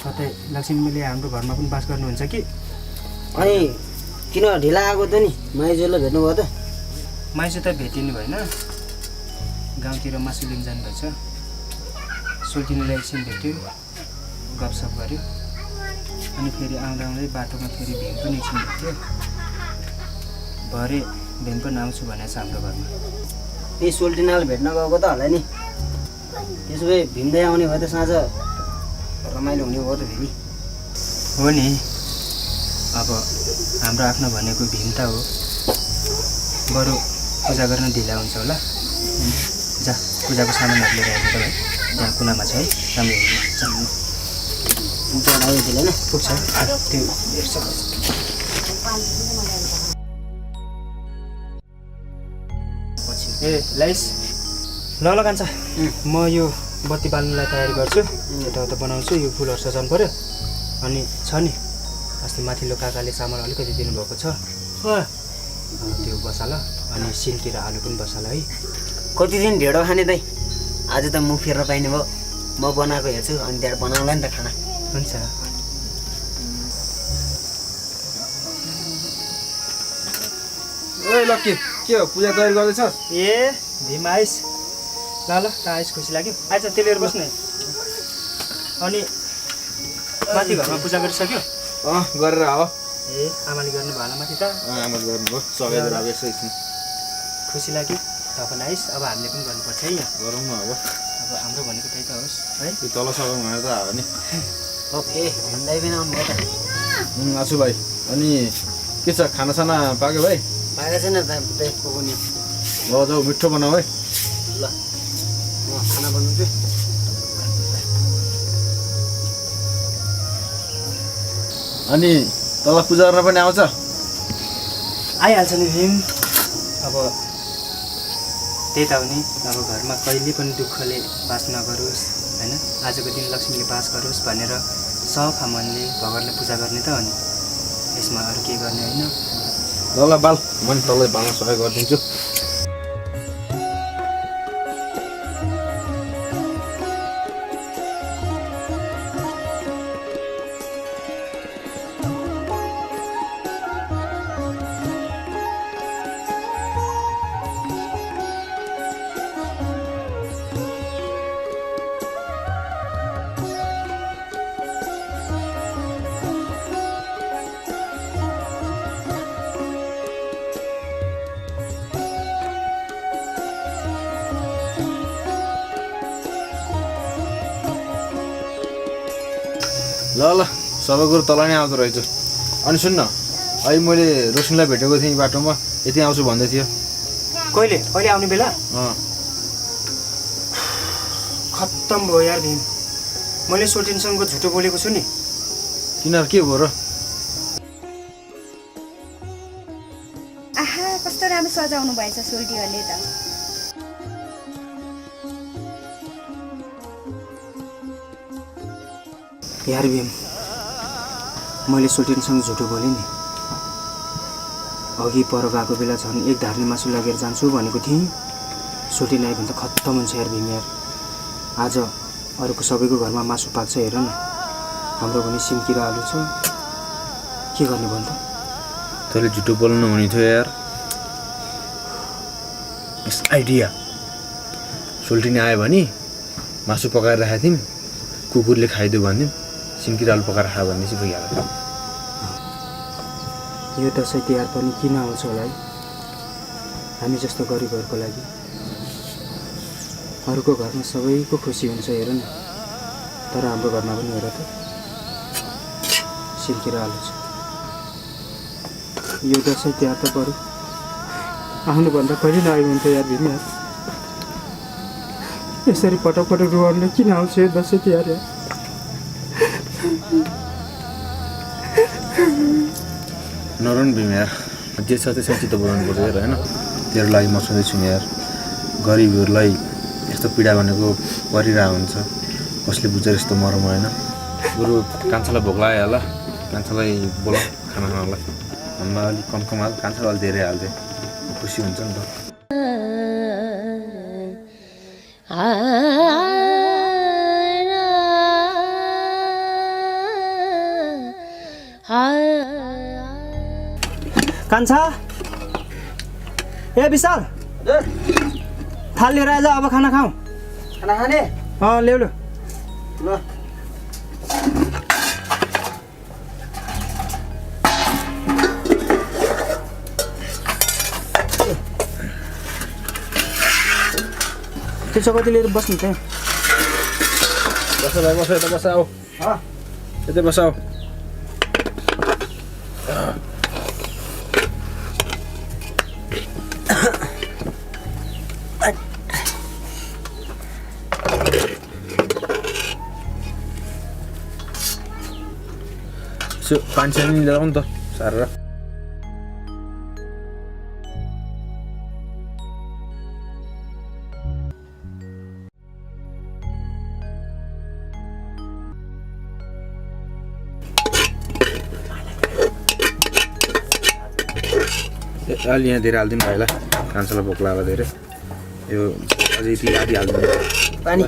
कतै लक्ष्मीले हाम्रो घरमा पनि बास गर्नुहुन्छ कि। अनि किन ढिला आएको त नि? माइजूलाई भेट्नुभयो त? माइजू त भेटिनु भएन, गाउँतिर मासु लिन जानुभएछ। सोल्टिनीलाई एकछिन भेट्यो, गफसफ गऱ्यो, अनि फेरि आउँदा आउँदै बाटोमा फेरि भीम पनि एकछिन भेट्यो। भरे भीम पनि आउँछु भनेको छ हाम्रो घरमा। त्यही सोल्टिनालाई भेट्न गएको त होला नि। त्यसो भए भीमदै आउने भयो त साँझ रमाइलो हुने भयो त फेरि। हो नि, अब हाम्रो आफ्नो भनेको भीम त हो। बरु पूजा गर्न ढिला हुन्छ होला। जा पूजाको सामानहरू लिएर आएको त भाइ, त्यहाँ कुनामा छ है, राम्रो हुन्छ। आयो त्यसले होइन पुग्छ त्यो हेर्छ। ए लाइस, ल ल कान्छ, म यो बत्ती बाल्नुलाई तयारी गर्छु, यताउता बनाउँछु। यो फुलहरू सजाउनु पऱ्यो। अनि छ नि अस्ति माथिल्लो काकाले चामल अलिकति दिनुभएको छ, त्यो बसाल। अनि सिन्की र आलु पनि बसाल है। कति दिन ढेँडो खाने दाइ? आज त मुख फेर्न पाइने भयो। म बनाएको हेर्छु, अनि त्यहाँ बनाउँला नि त खाना। हुन्छ। लक्की के हो पूजा तयारी गर्दैछस् ए भीम आइस ल ल त आइस खुसी लाग्यो आइज तेल लिएर बस्नु अनि माथि घरमा पूजा गरिसक्यो गरेर हो ए आमाले गर्नु भएन माथि त आमाले गर्नुभयो सबै अब यसो एकछिन खुसी लाग्यो त पनि आइस अब हामीले पनि गर्नुपर्छ है यहाँ गरौँ न अब हाम्रो भनेको त्यही त होस् है त्यो तल सगौँ भनेर त हो नि ओके भन्दै पनि आउनुभयो त आसु भाइ अनि के छ खानासाना पाक्यो भाइ पाएको छैन त्यहीको पनि ल जाऊ मिठो बनाऊ है ल म खाना बनाउँछु अनि तल पूजा गर्न पनि आउँछ आइहाल्छ नि भीम अब त्यही त हो नि अब घरमा कहिले पनि दुःखले बास नगरोस् होइन आजको दिन लक्ष्मीले बास गरोस् भनेर सफा मनले भगवान्लाई पूजा गर्ने त हो नि यसमा अरू के गर्ने होइन ल बाल म नि तलै बाल्न सहयोग गरिदिन्छु ल सबै कुरो तल नै आउँदो रहेछ अनि सुन्न अहिले मैले रोशनीलाई भेटेको थिएँ बाटोमा यति आउँछु भन्दै थियो कहिले कहिले आउने बेला अँ खत्तम भयो यार भीम मैले सोटिनसँग झुटो बोलेको छु नि किन के भयो र आहा कस्तो राम्रो सजाउनु भएछ सोल्टीहरूले त यार भीम मैले सोटिनसँग झुटो बोलेँ नि अघि पर गएको बेला झन् एक धार्ने मासु लगेर जान्छु भनेको थिएँ सोटिन आयो भने त खत्तम हुन्छ यार भीम यार आज अरूको सबैको घरमा मासु पाक्छ हेर न हाम्रो पनि सिन्की र आलु छ के गर्ने भन् त तैँले झुटो बोल्नु हुने थियो यार आइडिया सोल्टिनी आयो भने मासु पकाएर राखेको थियौँ कुकुरले खाइदियो भनिदिउँ सिन्की र आलु पकाएर खायो भने चाहिँ भइहाल्यो यो दसैँ तिहार पनि किन आउँछ होला है हामी जस्तो गरिबहरूको लागि अरूको घरमा सबैको खुसी हुन्छ हेर न तर हाम्रो घरमा पनि हेर त सिन्की र आलु छ यो दसैँ तिहार त बरु आउनुभन्दा कहिले नआयो हुन्थ्यो यार भीम यार यसरी पटक पटक रुवाउने किन आउँछ यो दसैँ तिहार यार नरन भीम यार जे छ त्यसमा चित्त बुझाउनु पर्छ यार होइन तेरो लागि म छँदैछु नि यार गरिबहरूलाई यस्तो पीडा भनेको परिरहेको हुन्छ कसले बुझ्छ यस्तो मरम होइन बरु कान्छालाई भोक लाग्यो होला कान्छालाई बोलाऊ खाना खानलाई हामीलाई अलिक कम हाल कान्छालाई अलिक धेरै हाल्थ्यो खुसी हुन्छ नि त कान्छा ए विशाल थाल लिएर आइज अब खाना खाऊ खाना खाने ल्याउ ल ल त्यो चकती लिएर बस्नु त्यहाँ बस भाइ बस यता बस आऊ यतै बस आऊ पानी सानी लिएर आऊ नि त सारेर अलि यहाँ धेरै हालिदिनु भाइलाई कान्छालाई भोक लाग्यो धेरै यो अझै यति आदि हालिदिनु पानी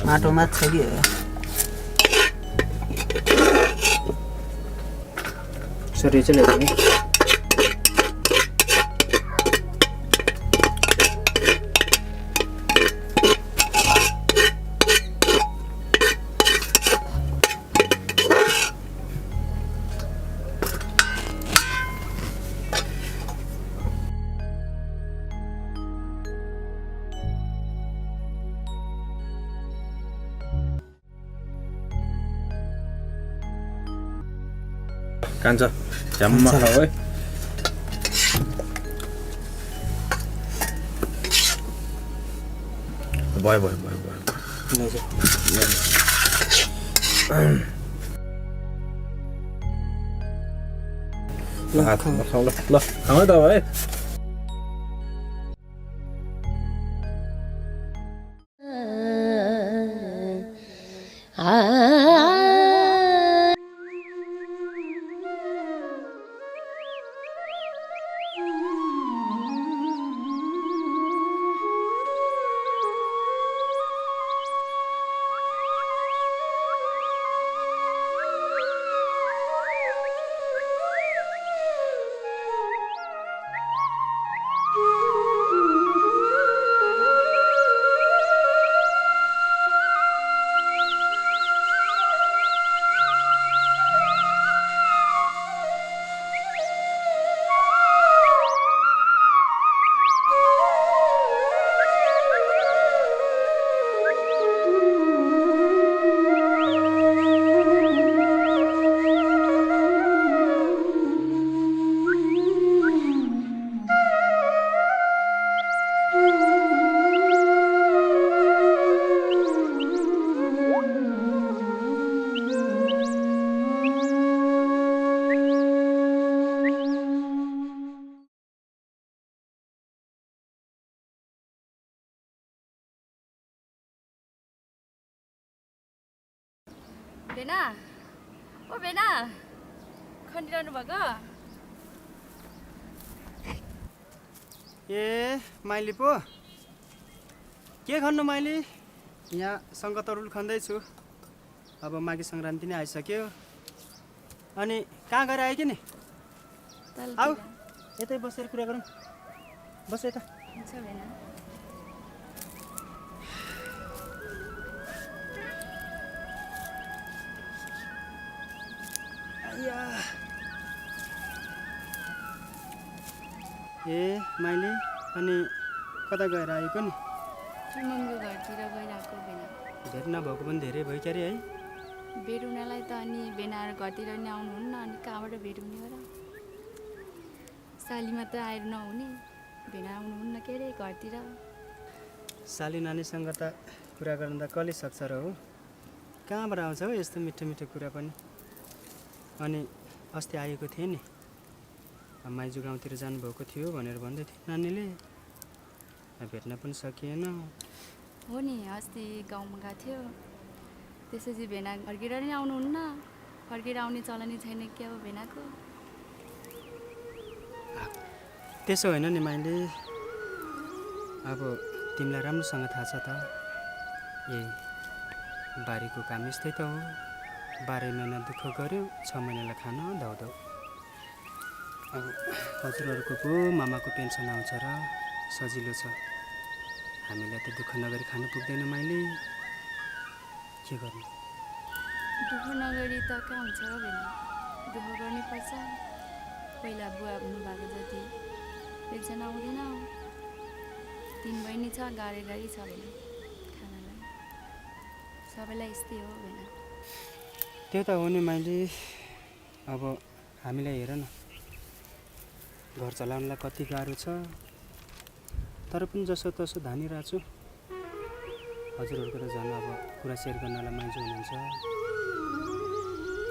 माटोमा छ कि सरी चाहिँ ल्याउने कान्छ झ्याम्मा खाऊ है भयो भयो भयो भयो ल खाऊ ल ल खाऊ त है भेना ओ भेना खनिरहनु भएको ए माइली पो के खन्नु माइली यहाँ सङ्गतरुल खन्दैछु अब माघे सङ्क्रान्ति नै आइसक्यो अनि कहाँ गएर आयो कि नि आऊ यतै बसेर कुरा गरौँ बस यता हुन्छ भेना ए माइली अनि कता गएर आएको नि मम्मीको घरतिर गइरहेको भेना भेट नभएको पनि धेरै भयो क्यारे है भेट हुनलाई त अनि भेनाहरू घरतिर नि आउनुहुन्न अनि कहाँबाट भेट हुने हो र सालीमा त आएर नहुने भेना आउनुहुन्न के अरे घरतिर साली नानीसँग त कुरा गर्न त कसले सक्छ र हो कहाँबाट आउँछ हो यस्तो मिठो मिठो कुरा पनि अनि अस्ति आएको थिएँ नि माइजू गाउँतिर जानुभएको थियो भनेर भन्दै थियो नानीले भेट्न पनि सकिएन हो नि अस्ति गाउँमा गएको थियो त्यसपछि भेना फर्केर नि आउनुहुन्न फर्केर आउने चलनी छैन के अब भेनाको त्यसो होइन नि माइले अब तिमीलाई राम्रोसँग थाहा छ त ए बारीको काम यस्तै त हो 12 महिना दुःख गऱ्यो 6 महिनालाई खान धाउधाउ अब हजुरहरूको पो मामाको पेन्सन आउँछ र सजिलो छ हामीलाई त दुःख नगरी खानु पुग्दैन माइली के गर्नु दुःख नगरी त कहाँ हुन्छ र भेना दुःख गर्नै पर्छ पहिला बुवा हुनुभएको जति पेन्सन आउँदैन 3 बहिनी छ गाडी गाडी छ भेना खानालाई सबैलाई यस्तै हो भेना त्यो त हो नि माइली अब हामीलाई हेर न घर चलाउनलाई कति गाह्रो छ तर पनि जसो तसो धानिरहेको छु हजुरहरूको त झन् अब कुरा सेयर गर्नलाई मान्छे हुनुहुन्छ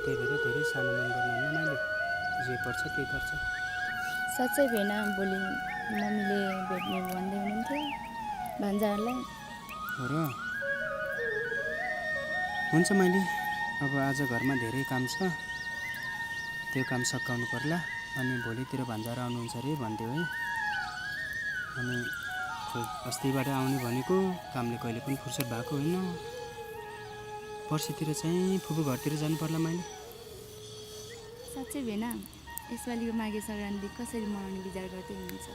त्यही भएर धेरै सानो मन गर्नुहुन्न मैले जे पर्छ त्यही गर्छ साँच्चै भेना भोलि मम्मीले भेट्ने भन्दै हुनुहुन्थ्यो भान्जाहरूलाई हो र हुन्छ मैले अब आज घरमा धेरै काम छ त्यो काम सकाउनु पर्ला अनि भोलितिर भान्जाहरू आउनुहुन्छ अरे भन्थ्यो है अनि अस्तिबाट आउने भनेको कामले कहिले पनि फुर्सद भएको होइन पर्सितिर चाहिँ फुपू घरतिर जानु पर्ला मैले साँच्चै भेना यसपालिको माघे सङ्क्रान्ति कसरी मनाउने विचार गर्दै हुनुहुन्छ?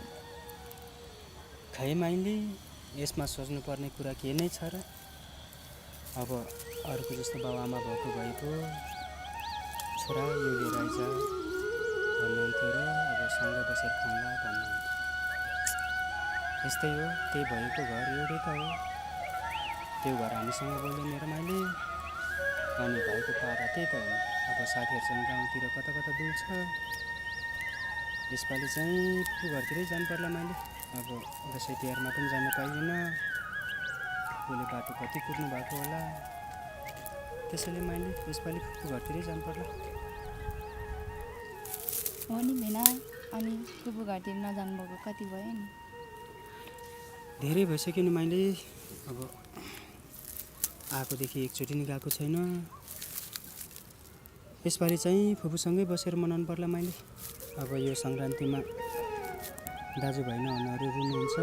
खै माइली यसमा सोच्नुपर्ने कुरा के नै छ र? अब अरूको जस्तो बाबुआमा भएको भए पो छोरा यो लिएर आइज भन्नुहुन्थ्यो र अब सँगै बसेर खाउँला भन्नुहुन्थ्यो। यस्तै हो, त्यही भएको घर एउटै त हो। त्यो घर हामीसँग बोल्दैन र माइली, अनि भएको पारा त्यही त हो। अब साथीहरूसँग गाउँतिर कता कता डुल्छ। यसपालि चाहिँ फुपू घरतिरै जानु पर्ला माइली। अब दसैँ तिहारमा पनि जान पाइएन। फुपूले बाटो कति कुद्नु भएको होला, त्यसैले माइली यसपालि फुपू घरतिरै जानु पर्ला। हो नि भेना, अनि फुपू घरतिर नजानुभएको कति भयो नि? धेरै भइसक्यो नि माइली। अब आएकोदेखि एकचोटि नि गएको छैन। यसपालि चाहिँ फुपूसँगै बसेर मनाउनु पर्ला माइली। अब यो सङ्क्रान्तिमा दाजुभाइ नहुनेहरू रुनुहुन्छ।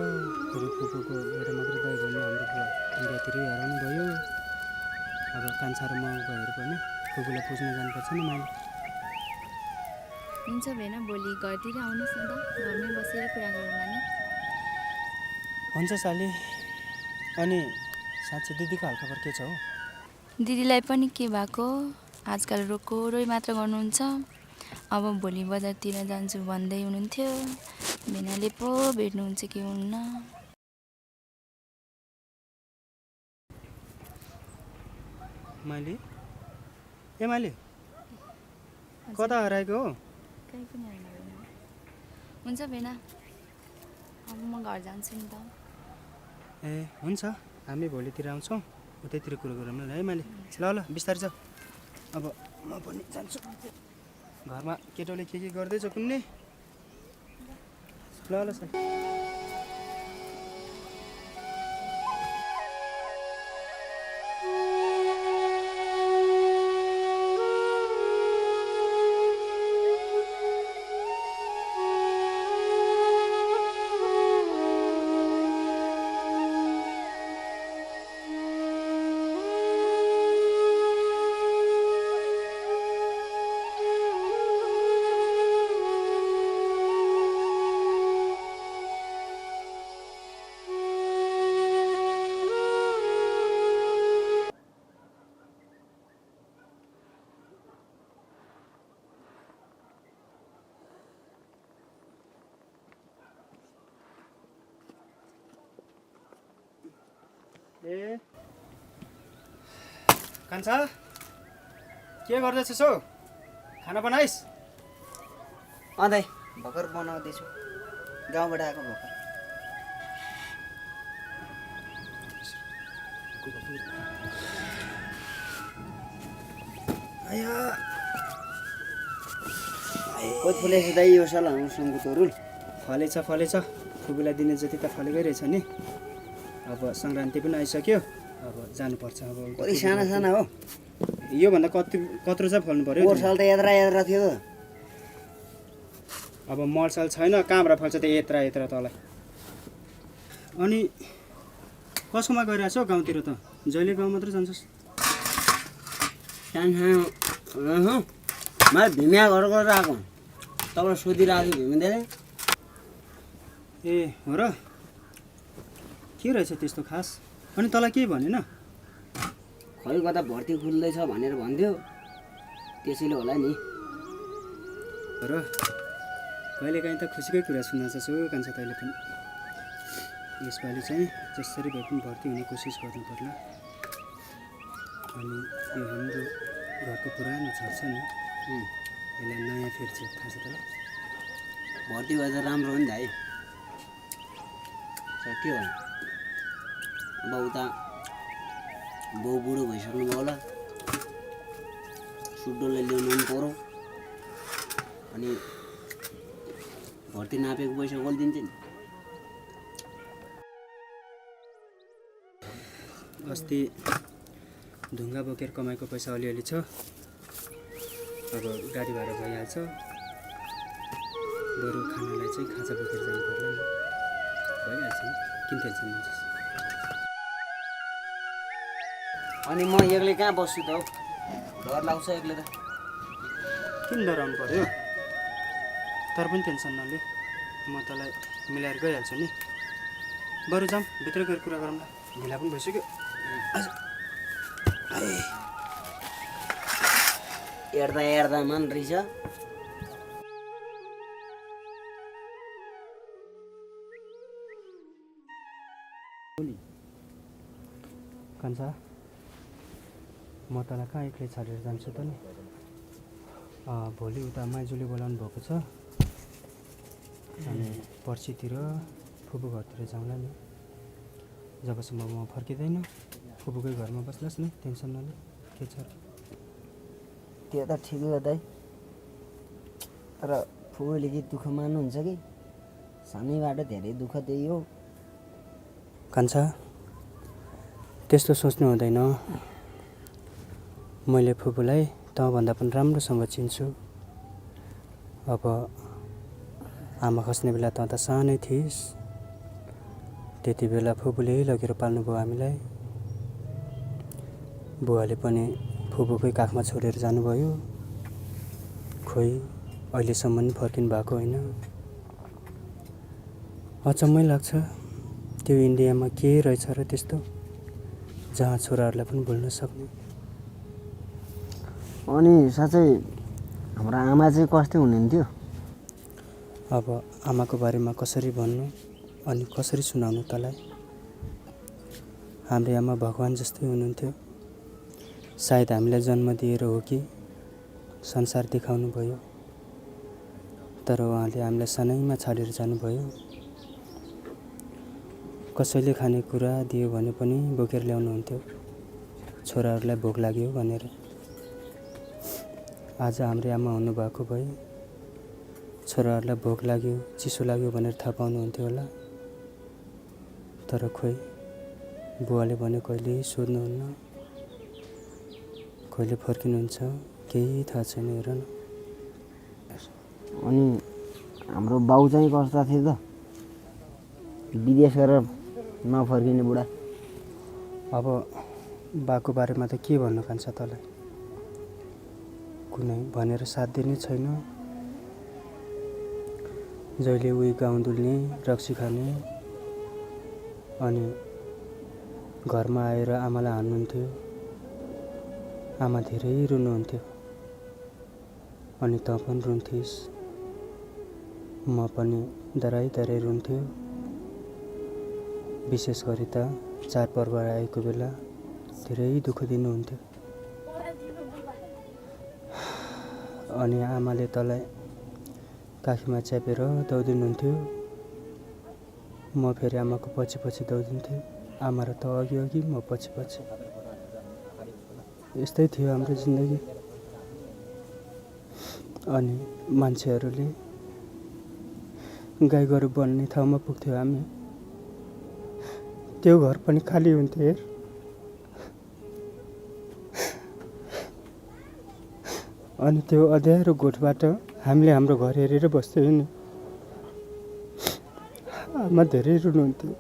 फेरि फुपूको एउटा मात्रै दाइ भन्ने हाम्रो बुवा इन्डियातिरै हराउनु भयो। अब कान्छा र मगहरू पनि फुपूलाई पुज्न जानुपर्छ नि माइली। हुन्छ भेना, भोलि घरतिर आउनुहोस् न त, घरमै बसेर कुरा गरौँला नि। हुन्छ साली। अनि साँच्चै दिदीको हालखबर के छ हौ? दिदीलाई पनि के भएको, आजकल रोइ मात्र गर्नुहुन्छ। अब भोलि बजारतिर जान्छु भन्दै हुनुहुन्थ्यो। भेनाले पो भेट्नुहुन्छ कि हुन्न। माइली, ए माइली, कता हराएको हो? कहीँ पनि होइन भेना। हुन्छ भेना, अब म घर जान्छु नि त। ए हुन्छ, हामी भोलितिर आउँछौँ, उतैतिर कुरो गरौँ न है माइली। ल ल बिस्तारै जाऊ। अब म पनि जान्छु। घरमा केटोले के गर्दैछ कुन्ने? ल ल सर। ए कान्छा, के गर्दैछस् हौ? खाना बनाइस्? दाइ भर्खर बनाउँदैछु, गाउँबाट आएको भर्खर। कति फुलेछ दाइ यो साल हाम्रो सुनको तरुल? फलेछ। फुपूलाई दिने जति त फलेकै रहेछ नि। अब सङ्क्रान्ति पनि आइसक्यो, अब जानुपर्छ। अब कति साना साना हो, योभन्दा कत्रो चाहिँ फल्नु पर्यो। पोहोर साल त यात्रा थियो त। अब मर्साल छैन, कहाँबाट फल्छ त यत्रा तलाई। अनि कसकोमा गइरहेछ हौ गाउँतिर त? जहिले गाउँ मात्रै जान्छस्? सानो मैले भिमिया घर गरेर आएको, तपाईँलाई सोधिरहेको थियो भिमिँदैन। ए हो र, के रहेछ त्यस्तो खास? अनि तँलाई केही भनेन? खै कता भर्ती खुल्दैछ भनेर भन्थ्यो, त्यसैले होला नि। र कहिलेकाहीँ त खुसीकै कुरा सुनाउँछस् हो कान्छा तैँले पनि। यसपालि चाहिँ जसरी भए पनि भर्ती हुने कोसिस गर्नु पर्ला। अनि यो हाम्रो घरको पुरानो छर छ नि, यसलाई नयाँ फेर्छ, थाहा छ तँलाई? भर्ती भए त राम्रो हो नि भाइ। के हो अब उता बाउ बुढो भइसक्नु भयो होला, सुड्डोले ल्याउनु पनि पऱ्यो। अनि भर्ती नापेको पैसा कसले दिन्छ नि? अस्ति ढुङ्गा बोकेर कमाएको पैसा अलिअलि छ। अब गाडी भाडा भइहाल्छ, बरु खानालाई चाहिँ खाजा बोकेर जानु पर्ला नि, भइहाल्छ नि। किन टेन्सन लिन्छस्? अनि म एक्लै कहाँ बस्छु त हौ, डर लाग्छ एक्लै त। किन डराउनु पर्यो? तर पनि टेन्सन नले, म तँलाई मिलाएर गइहाल्छु नि। बरु जाऊँ भित्र गएर कुरा गरौँला, ढिला पनि भइसक्यो। हेर्दा हेर्दा मन रिस। कान्छा, म तँलाई कहाँ एक्लै छाडेर जान्छु त नि। भोलि उता माइजूले बोलाउनु भएको छ, अनि पर्सितिर फुपू घरतिर जाउँला नि। जबसम्म म फर्किँदैन फुपूकै घरमा बस्लास् नि, टेन्सन नले। के छ त्यो त ठिकै हो दाइ, तर फुपूले कि दुःख मान्नुहुन्छ कि सानैबाट धेरै दुःख त्यही हो। कान्छा, त्यस्तो सोच्नु हुँदैन। मैले फुपूलाई तँभन्दा पनि राम्रोसँग चिन्छु। अब आमा खस्ने बेला तँ त सानै थिइस्, त्यति बेला फुपूले लगेर पाल्नुभयो हामीलाई। बुवाले पनि फुपूकै काखमा छोडेर जानुभयो। खोइ अहिलेसम्म नि फर्किनु भएको होइन। अचम्मै लाग्छ, त्यो इन्डियामा के रहेछ र त्यस्तो जहाँ छोराहरूलाई पनि भुल्न सक्ने। अनि साँच्चै हाम्रो आमा चाहिँ कस्तो हुनुहुन्थ्यो? अब आमाको बारेमा कसरी भन्नु अनि कसरी सुनाउनु तँलाई? हाम्रो आमा भगवान् जस्तै हुनुहुन्थ्यो। सायद हामीलाई जन्म दिएर हो कि संसार देखाउनु भयो, तर उहाँले हामीलाई सानैमा छाडेर जानुभयो। कसैले खानेकुरा दियो भने पनि बोकेर ल्याउनुहुन्थ्यो, छोराहरूलाई भोक लाग्यो भनेर। आज हाम्रो आमा हुनुभएको भए छोराहरूलाई भोक लाग्यो, चिसो लाग्यो भनेर थाहा पाउनुहुन्थ्यो होला। तर खोइ बुवाले भने कहिले सोध्नुहुन्न, कहिले फर्किनुहुन्छ केही थाहा छैन। हेर न। अनि हाम्रो बाउ चाहिँ कस्ता थियो त? विदेश गएर नफर्किने बुढा। अब बाको बारेमा त के भन्नु कान्छ तँलाई? कुनै भनेर साथ दिने छैन। जहिले उही गाउँ डुल्ने, रक्सी खाने, अनि घरमा आएर आमालाई हान्नुहुन्थ्यो। आमा धेरै रुनुहुन्थ्यो, अनि तँ पनि रुन्थिस्, म पनि दराई दराई रुन्थ्यो। विशेष गरी त चाडपर्व आएको बेला धेरै दुःख दिनुहुन्थ्यो। अनि आमाले तँलाई काखीमा च्यापेर दौडिनुहुन्थ्यो, म फेरि आमाको पछि पछि दौडिन्थेँ। आमा र त अघि अघि, म पछि पछि। यस्तै थियो हाम्रो जिन्दगी। अनि मान्छेहरूले गाई गोरु बन्ने ठाउँमा पुग्थ्यो हामी, त्यो घर पनि खाली हुन्थ्यो। हेर, अनि त्यो अँध्यारो गोठबाट हामीले हाम्रो घर हेरेर बस्थ्यौँ नि। आमा धेरै रुनुहुन्थ्यो।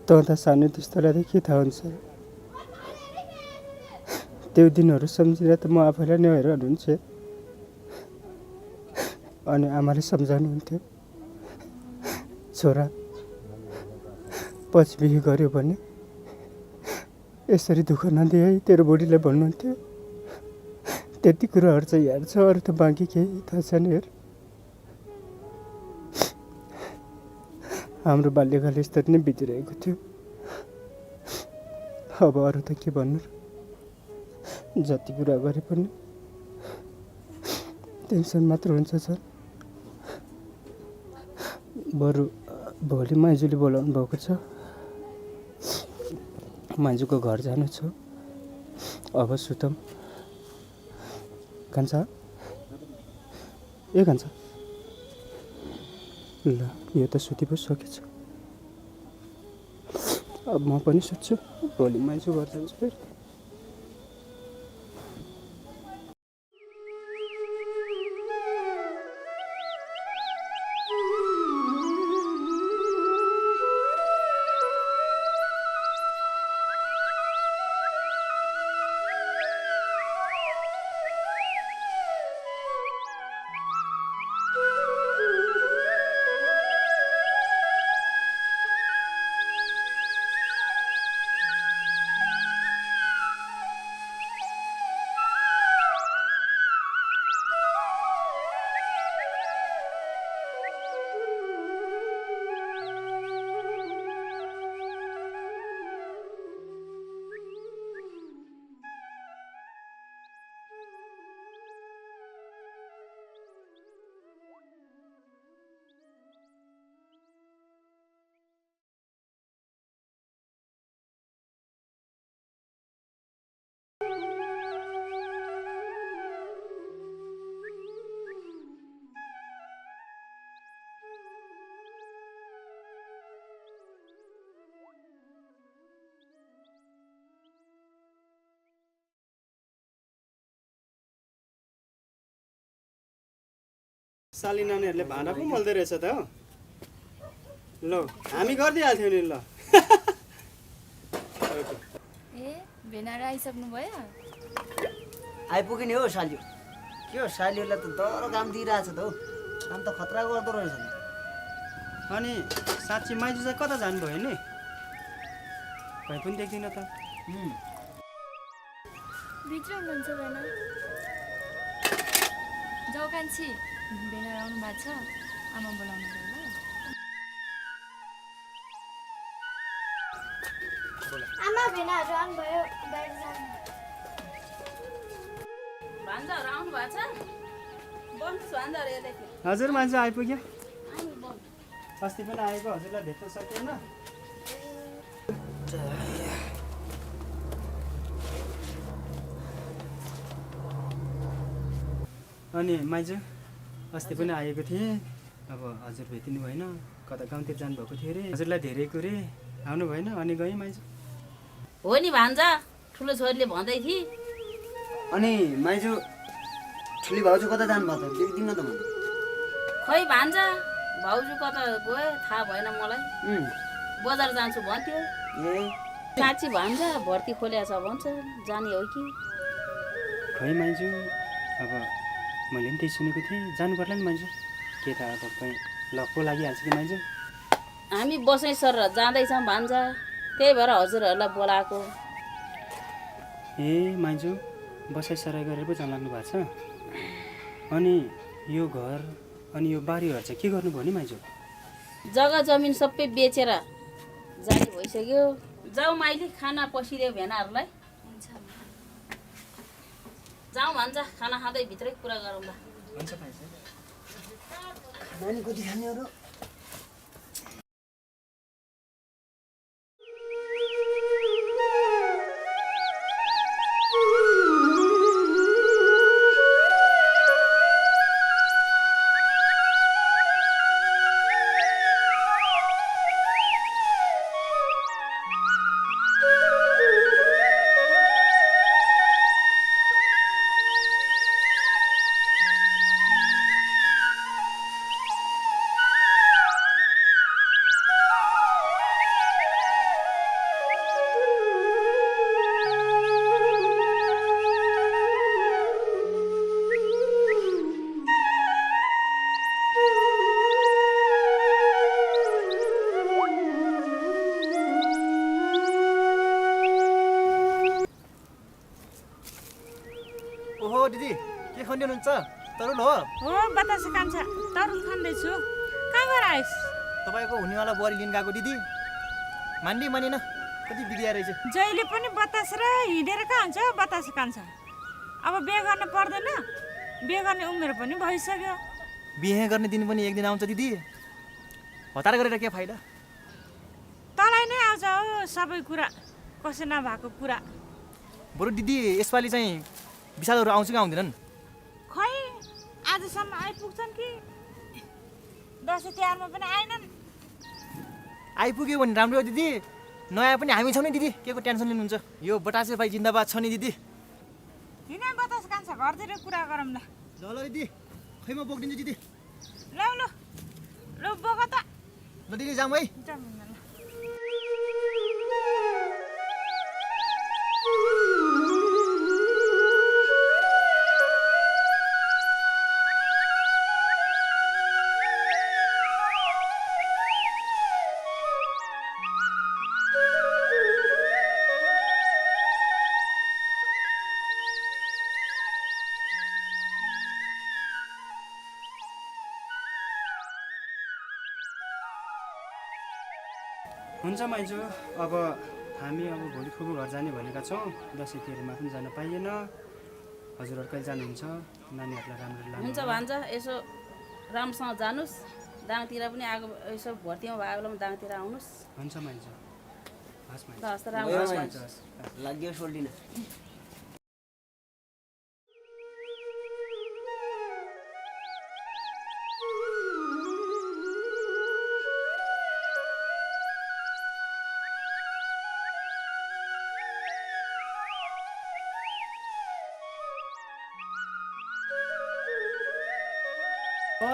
तँ त सानो थिइस्, तँलाई के थाहा हुन्छ? त्यो दिनहरू सम्झेर त म आफैलाई नै हैरान हुन्छु। अनि आमाले सम्झाउनुहुन्थ्यो, छोरा पछि बिहे गर्यो भने यसरी दुःख नदिए है, तेरो बुढीले भन्नुहुन्थ्यो। त्यति कुराहरू चाहिँ याद छ, अरू त बाँकी केही थाहा छैन। हेर, हाम्रो बाल्यकाल यसरी नै बितिरहेको थियो। अब अरू त के भन्नु, जति कुरा गरे पनि टेन्सन मात्र हुन्छ सर। बरु भोलि माइजूले बोलाउनु भएको छ, माइजूको घर जानु छ। अब सुतौँ। कान्छा, ए कान्छा, ल यो त सुति पो सकेछ। अब म पनि सुत्छु, भोलि माइजू घर जान्छु फेरि। साली नानीहरूले भाँडा पो मोल्दै रहेछ त हो ल हामी गरिदिइहाल्थ्यौँ नि ल ए भेनाएर आइसक्नु भयो आइपुग्यो नि हो साली के हो सालीहरूलाई त दह्रो काम दिइरहेछ त हौ काम त खतरा गर्दो रहेछ नि अनि साँच्ची माइजू चाहिँ कता जानुभयो नि कहीँ पनि देख्दिनँ त भित्र हुनुहुन्छ भेना जाऊ कान्छी भेनाएर आउनु भएको छ आमा बोलाउनु भयो आमा भेनाहरू आउनुभयो बाहिर जानु भान्जाहरू आउनु भएको छ बन्नुहोस् भान्जाहरू हेर्दाखेरि हजुर मान्छे आइपुग्यो अस्ति पनि आएको हजुरलाई भेट्न सकिएन अनि माइजू अस्ति पनि आएको थिएँ अब हजुर भेटिनु भएन कता गाउँतिर जानुभएको थियो अरे हजुरलाई धेरै कुरे आउनु भएन अनि गएँ माइजू हो नि भान्जा ठुलो छोरीले भन्दै थिए अनि माइजू ठुली भाउजू कता जानुभएको त देख्दिनँ त मैले खै भान्जा भाउजू कता गयो थाहा भएन मलाई बजार जान्छु भन्थ्यो ए साँच्ची भान्जा भर्ती खोल्या छ भन्छ जाने हो कि खै माइजू अब मैले पनि त्यही सुनेको थिएँ जानु पर्ला नि माइजू के त अब कहीँ लक्को लागिहाल्छ कि माइजू हामी बसै सर जाँदैछौँ भान्जा त्यही भएर हजुरहरूलाई बोलाएको ए माइजू बसाइ सराई गरेर पो जान लाग्नु भएको छ अनि यो घर अनि यो बारीहरू चाहिँ के गर्नुभयो नि माइजू जग्गा जमिन सबै बेचेर जाने भइसक्यो जाउँ माइली खाना पसिदियो भेनाहरूलाई जाउँ भन्छ खाना खाँदै भित्रै कुरा गरौँला हुन्छ माइजू नानी कति खानेहरू ओहो दिदी के खाँदै हुनुहुन्छ तरुल हो हो बतासे कान्छ तरुल खाँदैछु कहाँ गएर आइस तपाईँको हुनेवाला बुहारी लिन गएको दिदी मान्दै मानेन कति बिग्रिया रहेछ जहिले पनि बतास र हिँडेर कहाँ हुन्छ बतासे कान्छ अब बिहे गर्न पर्दैन बिहे गर्ने उमेर पनि भइसक्यो बिहे गर्ने दिन पनि एक दिन आउँछ दिदी हतार गरेर के फाइदा तँलाई नै आउँछ हो सबै कुरा कसै नभएको कुरा बरु दिदी यसपालि चाहिँ विशालहरू आउँछ कि आउँदैनन् खै आजसम्म आइपुग्छन् कि दसैँ तिहारमा पनि आएनन् आइपुग्यो भने राम्रो हो दिदी नयाँ पनि हामी छौँ नि दिदी के को टेन्सन लिनुहुन्छ यो बतासे भाइ जिन्दाबाद छ नि दिदी हिँड बतास कान्छ घरतिर कुरा गरौँ ल ल दिदी खै म बोकिदिन्छु दिदी ल ल ल बोक त ल दिदी जाऊँ है जाऊँ न ल। हुन्छ माइजू अब हामी अब भोलि फुपू घर जाने भनेका छौँ दसैँ तिहारमा पनि जान पाइएन हजुरहरू कहिले जानुहुन्छ नानीहरूलाई राम्रो लाग्छ हुन्छ भन्छ यसो राम्रोसँग जानुहोस् दाङतिर पनि आएको यसो भर्तीमा भएको बेलामा दाङतिर आउनुहोस् हुन्छ माइजू हस् माइजू ल हस् त राम्रो हस् माइजू हस् लाग्यो सोल्टिन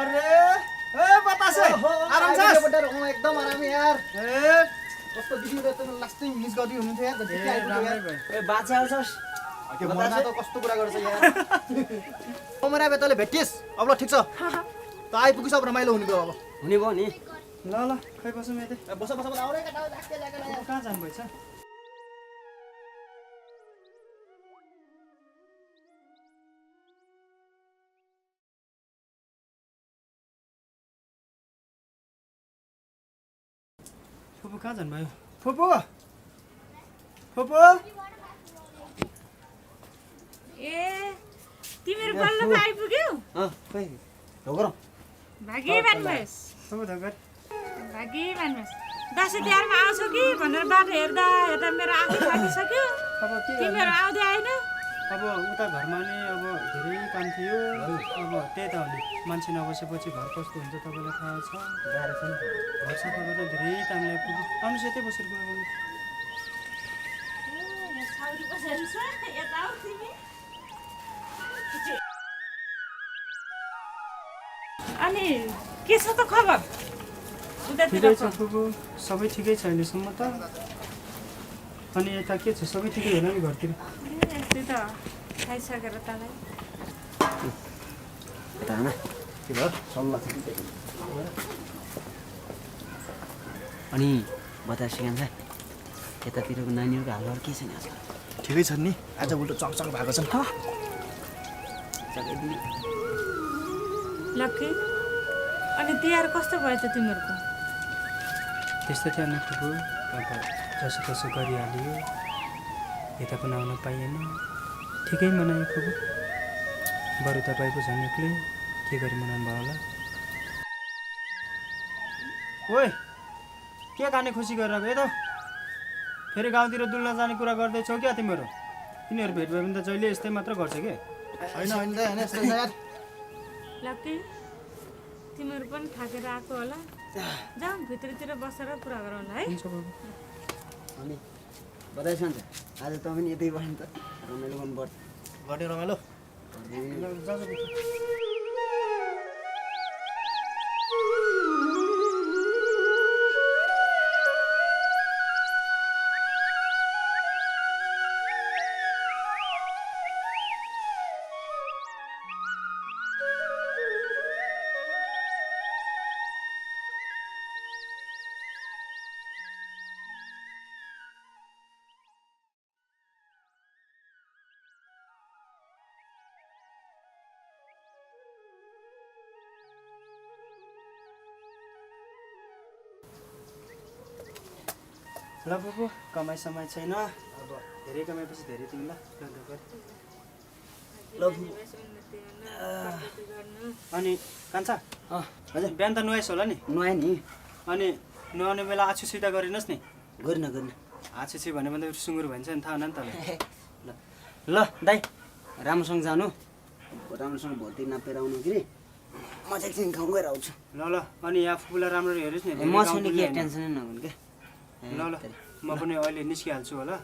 अरे ए बतासे आराम छ एकदम आराम यार ए कस्तो दिदीले त लास्टै मिस गर्दै हुनुहुन्थ्यो यार ए राम्रै भयो ए बाँचे आउँछस् के मर्ना त कस्तो कुरा गर्छ यार कमरा बेतले भेटिस अब ल ठीक छ त आइपुगिस अब रमाइलो हुने भयो अब हुने भयो नि ल ल खै बसौँ यतै बस बस आउरे केटा कहाँ जानुभएछ फुपू कहाँ जानुभयो फुपू फुपू ए तिमीहरू बल्ल त आइपुग्यौ खै ढोगरौँ भागिमान भएस् फुपू धगर भागिमान भएस् दसैँ तिहारमा आउँछौ कि भनेर बाटो हेर्दा हेर्दा मेरो आँखा थाकिसक्यो अब के तिमीहरू आउँदै आएन अब उता घरमा नि अब धेरै काम थियो अब त्यही त हो नि मान्छे नबसेपछि घर कस्तो हुन्छ तपाईँलाई थाहा छ गाह्रो छ नि घर सफा गर्न धेरै टाइम लाग्यो आउनुहोस् यतै बसेर कुरा गर्नु छाउरी बसेर छ यता आऊ तिमी अनि के छ त खबर ठिकै छ फुपू सबै ठिकै छ अहिलेसम्म त अनि यता के छ सबै ठिकै होला नि घरतिर त्यही त खाइसकेर तँलाई ताना के भयो सल्लाह अनि बतासे कान्छा यतातिरको नानीहरूको हालहरू के छ नि आजकल ठिकै छ नि आज उल्टो चकचक भएको छन् जग्गाइदिने लक्की अनि तिहार कस्तो भयो त तिमीहरूको त्यस्तो थियो नि फुपू अब जसो गरिहाल्यो यता पनि आउन पाइएन ठिकै मनायो फुपू बरु तपाईँको झन् एक्लै के गरी मनाउनु भयो होला ओइ के खाने खुसी गरेर गयो त फेरि गाउँतिर डुल्न जाने कुरा गर्दैछौ क्या तिमीहरू तिनीहरू भेट भयो भने त जहिले यस्तै मात्र गर्छ कि होइन होइन त होइन यस्तो यार लक्की तिमीहरू पनि थाकेर आएको होला जाउँ भित्रतिर बसेर कुरा गरौँ है हुन्छ बाबु अनि बतासे कान्छा आज त पनि यतै बस्नु त रमाइलो गर्नुपर्छ गर्ने रमाइलो ल बुबु कमाइ समय छैन अब धेरै कमाएपछि धेरै तिमीलाई ल अनि कान्छा हजुर बिहान त नुहाइस् होला नि नुहाएँ नि अनि नुहाउने बेला आछु सिधा गरिनुहोस् नि गरिन आछु भन्यो भने सुँगुर भन्छ नि थाहा हुन नि तँलाई ल दाइ राम्रोसँग जानु राम्रोसँग भर्ती नापेर आउनु कि म चाहिँ एकछिन गाउँ गएर आउँछु ल ल अनि यहाँ फुपूलाई राम्ररी हेर्नुहोस् नि म छु नि के टेन्सनै नगर्नु क्या ल ल म पनि अहिले निस्किहाल्छु होला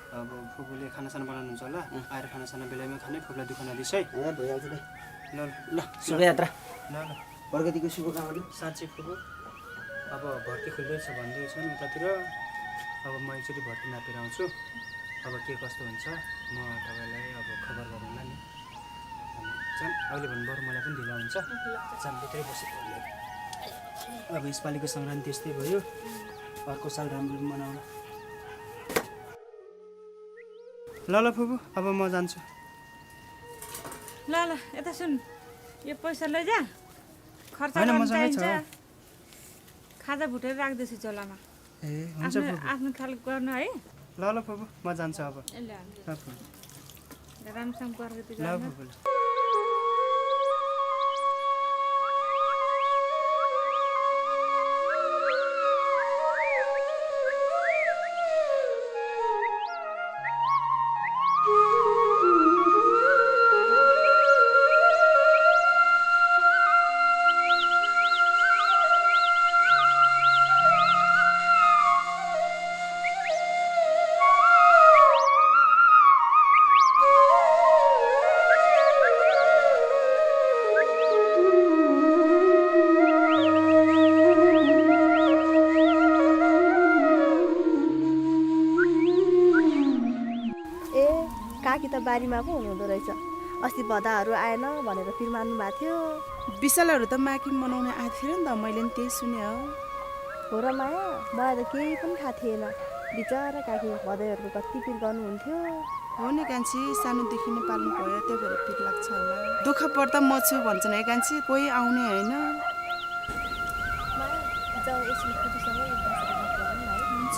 अब फुपूले खानासाना बनाउनुहुन्छ होला आएर खानासाना बेलामा खाने फुपूलाई दुःख नदिस् है भइहाल्छ दाइ ल ल शुभयात्रा ल ल प्रगतिको शुभकामना साँच्चै फुपू अब भर्ती खुल्दैछ भन्दैछन् उतातिर अब म एकचोटि भर्ती नापेर आउँछु अब के कस्तो हुन्छ म तपाईँलाई अब खबर गरौँला नि जान अहिले भन्नुभयो मलाई पनि ढिला हुन्छ जान भित्रै बसेको अब यसपालिको सङ्क्रान्ति त्यस्तै भयो अर्को साल राम्रो मनाउला ल ल फुपू अब म जान्छु ल ल यता सुन यो पैसा लैजा खर्च होइन, गर्नु मसँगै छ। चाहिन्छ खाजा भुटेर राख्दैछु चोलामा ए हुन्छ आफ्नो फुपू आफ्नो ख्याल गर्नु है ल ल फुपू म जान्छु अब ल ल फुपू राम्रोसँग प्रगति ल गर्नु फुपू काकी त बारीमा पो हुनुहुँदो रहेछ। अस्ति भदाहरू आएन भनेर फिर मान्नु भएको थियो। विशालहरू त माकी मनाउने आएको थियो नि त, मैले नि त्यही सुने हो र माया, मलाई त केही पनि थाहा थिएन। बिचरा काकी भदैहरूको कति पिर गर्नुहुन्थ्यो। हो नि कान्छी, सानोदेखि नै पाल्नु भयो, त्यही भएर पिर लाग्छ होला। दुःख पर्दा म छु भन्छन् है कान्छी, कोही आउने होइन। जाऊ एकछिन खुसीसँगै बसेर गफ गरौँ न है। हुन्छ।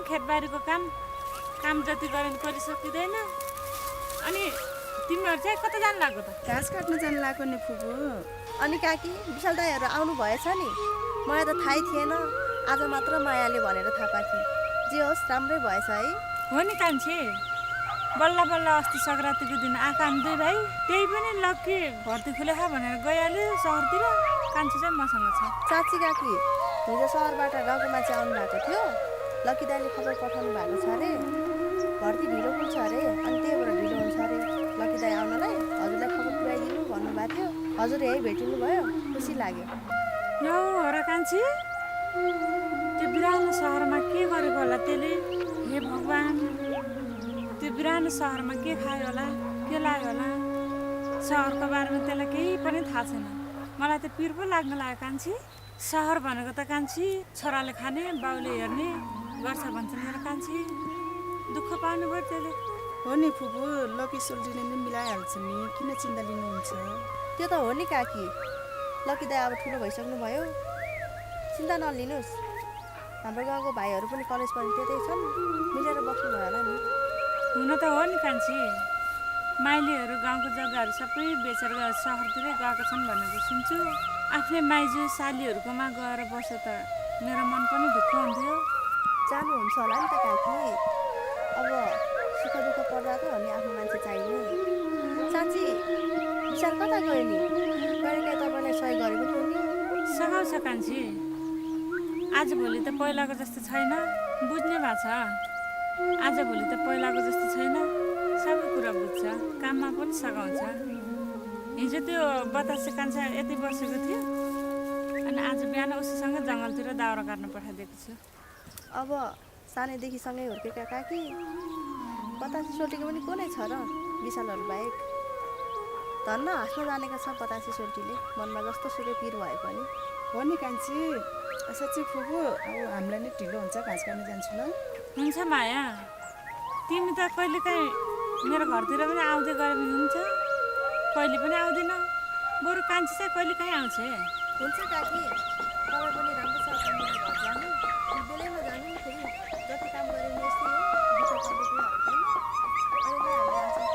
खेतबारीको काम जति गरेर पनि सकिँदैन। अनि तिमीहरू चाहिँ कता जानु लाग्यो त? घाँस काट्न जानु लाग्यो नि फुपू। अनि काकी विशाल दाईहरू आउनु भएछ नि, मलाई त थाहै थिएन। आज मात्र मायाले भनेर थाहा पाएँ। जे होस् राम्रै भएछ है। हो नि कान्छी, बल्ल बल्ल अस्ति सङ्क्रान्तिको दिन आएका हामी दुई भाइ, त्यही पनि लक्की भर्ती खुलेखा भनेर गइहाल्यो सहरतिर। कान्छी चाहिँ मसँग छ। साँच्ची काकी, हिजो सहरबाट गाउँको मान्छे आउनु भएको थियो। लक्की दाईले खबर पठाउनु भएको छ अरे, भर्ती ढिलो खुल्छ अरे, अनि त्यही भएर ढिलो हुन्छ अरे। लक्की दाई आउनलाई हजुरलाई खबर पुऱ्याइदिनु भन्नुभएको थियो। हजुर यही भेटिनु भयो, खुसी लाग्यो। यो हो र कान्छी, त्यो बिरानो सहरमा के गरेको होला त्यसले? हे भगवान्, त्यो बिरानो सहरमा के खायो होला, के लाग्यो होला? सहरको बारेमा त्यसलाई केही पनि थाहा छैन। मलाई त पिर पो लाग्न लाग्यो कान्छी। सहर भनेको त कान्छी छोराले खाने, बाउले हेर्ने गर्छ भन्छन् मेरो कान्छी। दुःख पाउनु भयो त्यसले। हो नि फुपू, लकी सोल्टीले नि मिलाइहाल्छ नि, किन चिन्ता लिनुहुन्छ? त्यो त हो नि काकी, लकी दाई अब ठुलो भइसक्नु भयो, चिन्ता नलिनुहोस्। हाम्रो गाउँको भाइहरू पनि कलेज पनि त्यतै छन्, मिलेर बस्नु भयो होला नि। हुन त हो नि कान्छी, माइलीहरू गाउँको जग्गाहरू सबै बेचेर सहरतिरै गएका छन् भनेको सुन्छु। आफ्नै माइजू सालीहरूकोमा गएर बस्यो त मेरो मन पनि ढुक्क हुन्थ्यो। जानुहुन्छ होला नि त काकी, अब सुख दुःख पर्दा त हामी आफ्नो मान्छे चाहिने। साँच्ची विचार कता गयो नि? कहिलेकाहीँ तपाईँलाई सही गरेको थियो नि। सघाउँछ कान्छी, आजभोलि त पहिलाको जस्तो छैन, बुझ्ने भएको छ। आजभोलि त पहिलाको जस्तो छैन, सबै कुरा बुझ्छ, काममा पनि सघाउँछ। हिजो त्यो बतासे कान्छा यति बसेको थियो, अनि आज बिहान उसैसँग जङ्गलतिर दाउरा काट्न पठाइदिएको छु। अब सानैदेखि सँगै हुर्केका काकी, बतासे सोल्टीको पनि को नै छ र विशालहरू बाहेक? धन्न हाँस्न जानेका छ बतासे सोल्टीले, मनमा जस्तो सुकै पिर भए पनि। हो नि कान्छी, साँच्चै फुपू, अब हामीलाई नै ढिलो हुन्छ, घाँस काट्न जान्छु ल। हुन्छ माया, तिमी त कहिलेकाहीँ मेरो घरतिर पनि आउँदै गयो भने हुन्छ, कहिले पनि आउँदैन। बरु कान्छी चाहिँ कहिलेकाहीँ आउँछ। हुन्छ काकी, तपाईँ पनि राम्रोसँग मेरो घर जानु, बेलैमा जानु नि। फेरि जति काम गऱ्यो नि यस्तै हो, दुःख पर्ने कुरा हुँदैन। अहिले हामी आउँछौँ।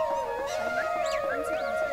हुन्छ कान्छी।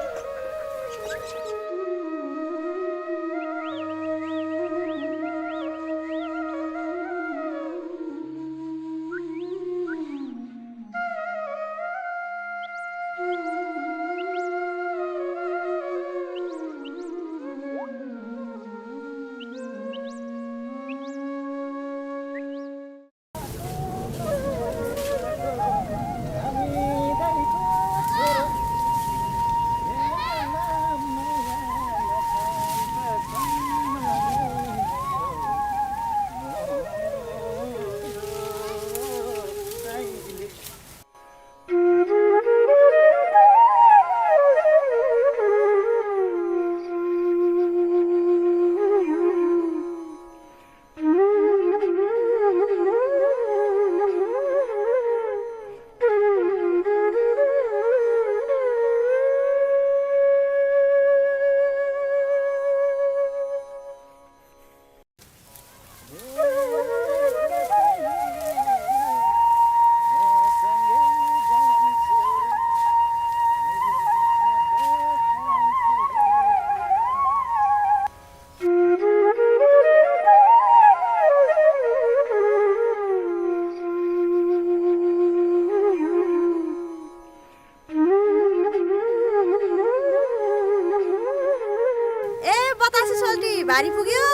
भारी पुग्यो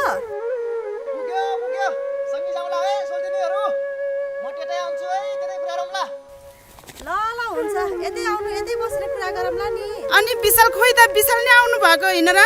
पुग्यो पुग्यो सँगै जाउँला है सोल्दिनीहरू म त्यतै आउँछु है त्यतै कुरा गरौँला ल ल हुन्छ यतै आउनु यतै बसेर कुरा गरौँला नि अनि विशाल खोइ त विशाल नै आउनु भएको होइन र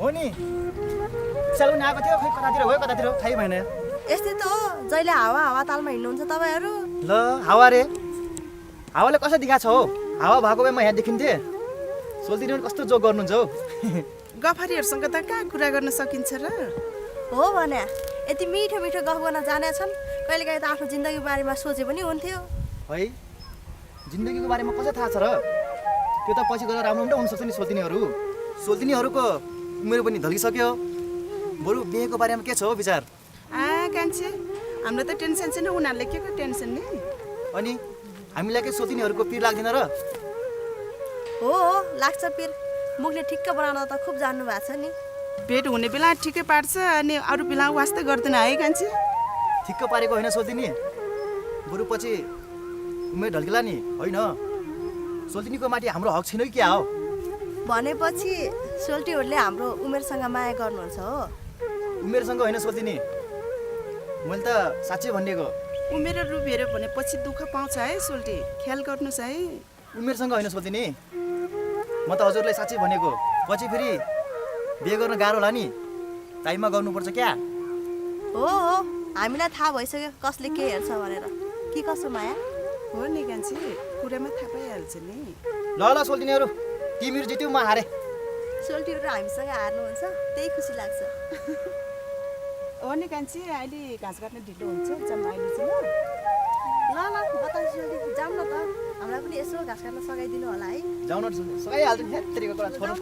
हो नि विशाल पनि आएको थियो खै कतातिर गयो कतातिर थाहै भएन यस्तै त हो जहिले हावा तालमा हिँड्नुहुन्छ तपाईँहरू ल हावा रे हावाले कसरी देखाएको छ हो हावा भएको भए म यहाँ देखिन्थेँ सोल्दिनी पनि कस्तो जोक गर्नुहुन्छ हौ गफारीहरूसँग त कहाँ कुरा गर्न सकिन्छ र हो भने यति मिठो मिठो गफ गर्न जानेछन् कहिलेकाहीँ त आफ्नो जिन्दगी बारेमा सोचे पनि हुन्थ्यो है जिन्दगीको बारेमा कसै थाहा छ र त्यो त पछि गएर राम्रो राम्रो हुनसक्छ नि सोल्दिनीहरूको उमेर पनि ढलिसक्यो बरु बिहेको बारेमा के छ हो विचार कान्छे हाम्रो त टेन्सन छैन उनीहरूले के को टेन्सन नि अनि हामीलाई के सोल्दिनीहरूको पिर लाग्दैन र हो लाग्छ पिर मुखले ठिक्क बनाउन त खुब जान्नु भएको छ नि भेट हुने बेला ठिकै पार्छ अनि अरू बेला वास्तै गर्दैन है कान्छे ठिक्क पारेको होइन सोल्दिनी बरु पछि उमेर ढल्केला नि होइन सोल्दिनीको माथि हाम्रो हक छैन कि क्या हो भनेपछि सोल्टीहरूले हाम्रो उमेरसँग माया गर्नुहुन्छ हो उमेरसँग होइन सोल्दिनी मैले त साँच्चै भनिदिएको उमेर रुबेर भनेपछि दुःख पाउँछ है सोल्टी ख्याल गर्नुहोस् है उमेरसँग होइन सोल्दिनी म त हजुरलाई साँच्चै भनेको पछि फेरि बिहे गर्न गाह्रो होला नि टाइममा गर्नुपर्छ क्या हो हामीलाई थाहा भइसक्यो कसले के हेर्छ भनेर के कसो माया हो नि कान्छे कुरामा थाहा पाइहाल्छ नि ल ल सोल्दिनीहरू तिमीहरू जित्यौ म हारेँ सोल्टीहरू हामीसँग हार्नुहुन्छ त्यही खुसी लाग्छ हो नि कान्छे अहिले घाँस काट्न ढिलो हुन्छ जम्मा अहिले चाहिँ ल बतास सोल्टी जाऊँ न त हामीलाई पनि यसो घाँस काट्न सघाइदिनु होला है जाउँ न सघाइहाल्छु नि हेत्तेरीको कुरा छोड्नु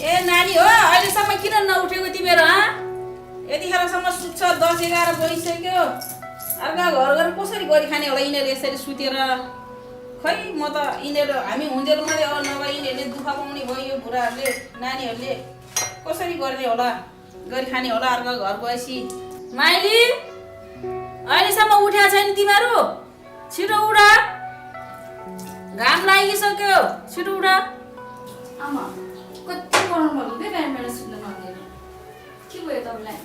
ए नानी हो अहिलेसम्म किन नउठेको तिमीहरू यतिखेरसम्म सुत्छ 10-11 बजिसक्यो अर्का घर कसरी गरी खाने होला यिनीहरू यसरी सुतेर खै म त यिनीहरू हामी हुन्जेल मात्रै नभए यिनीहरूले दुःख पाउने भयो यो बुढाहरूले नानीहरूले कसरी गर्ने होला गरी खाने होला अर्का घर गएपछि माइली अहिलेसम्म उठेको छैन तिमीहरू छिटो उठ घाम लागिसक्यो छिटो उठ आमा कति गर्नु भएको के बिहान बिहान सुत्न नदिएर के भयो तपाईँलाई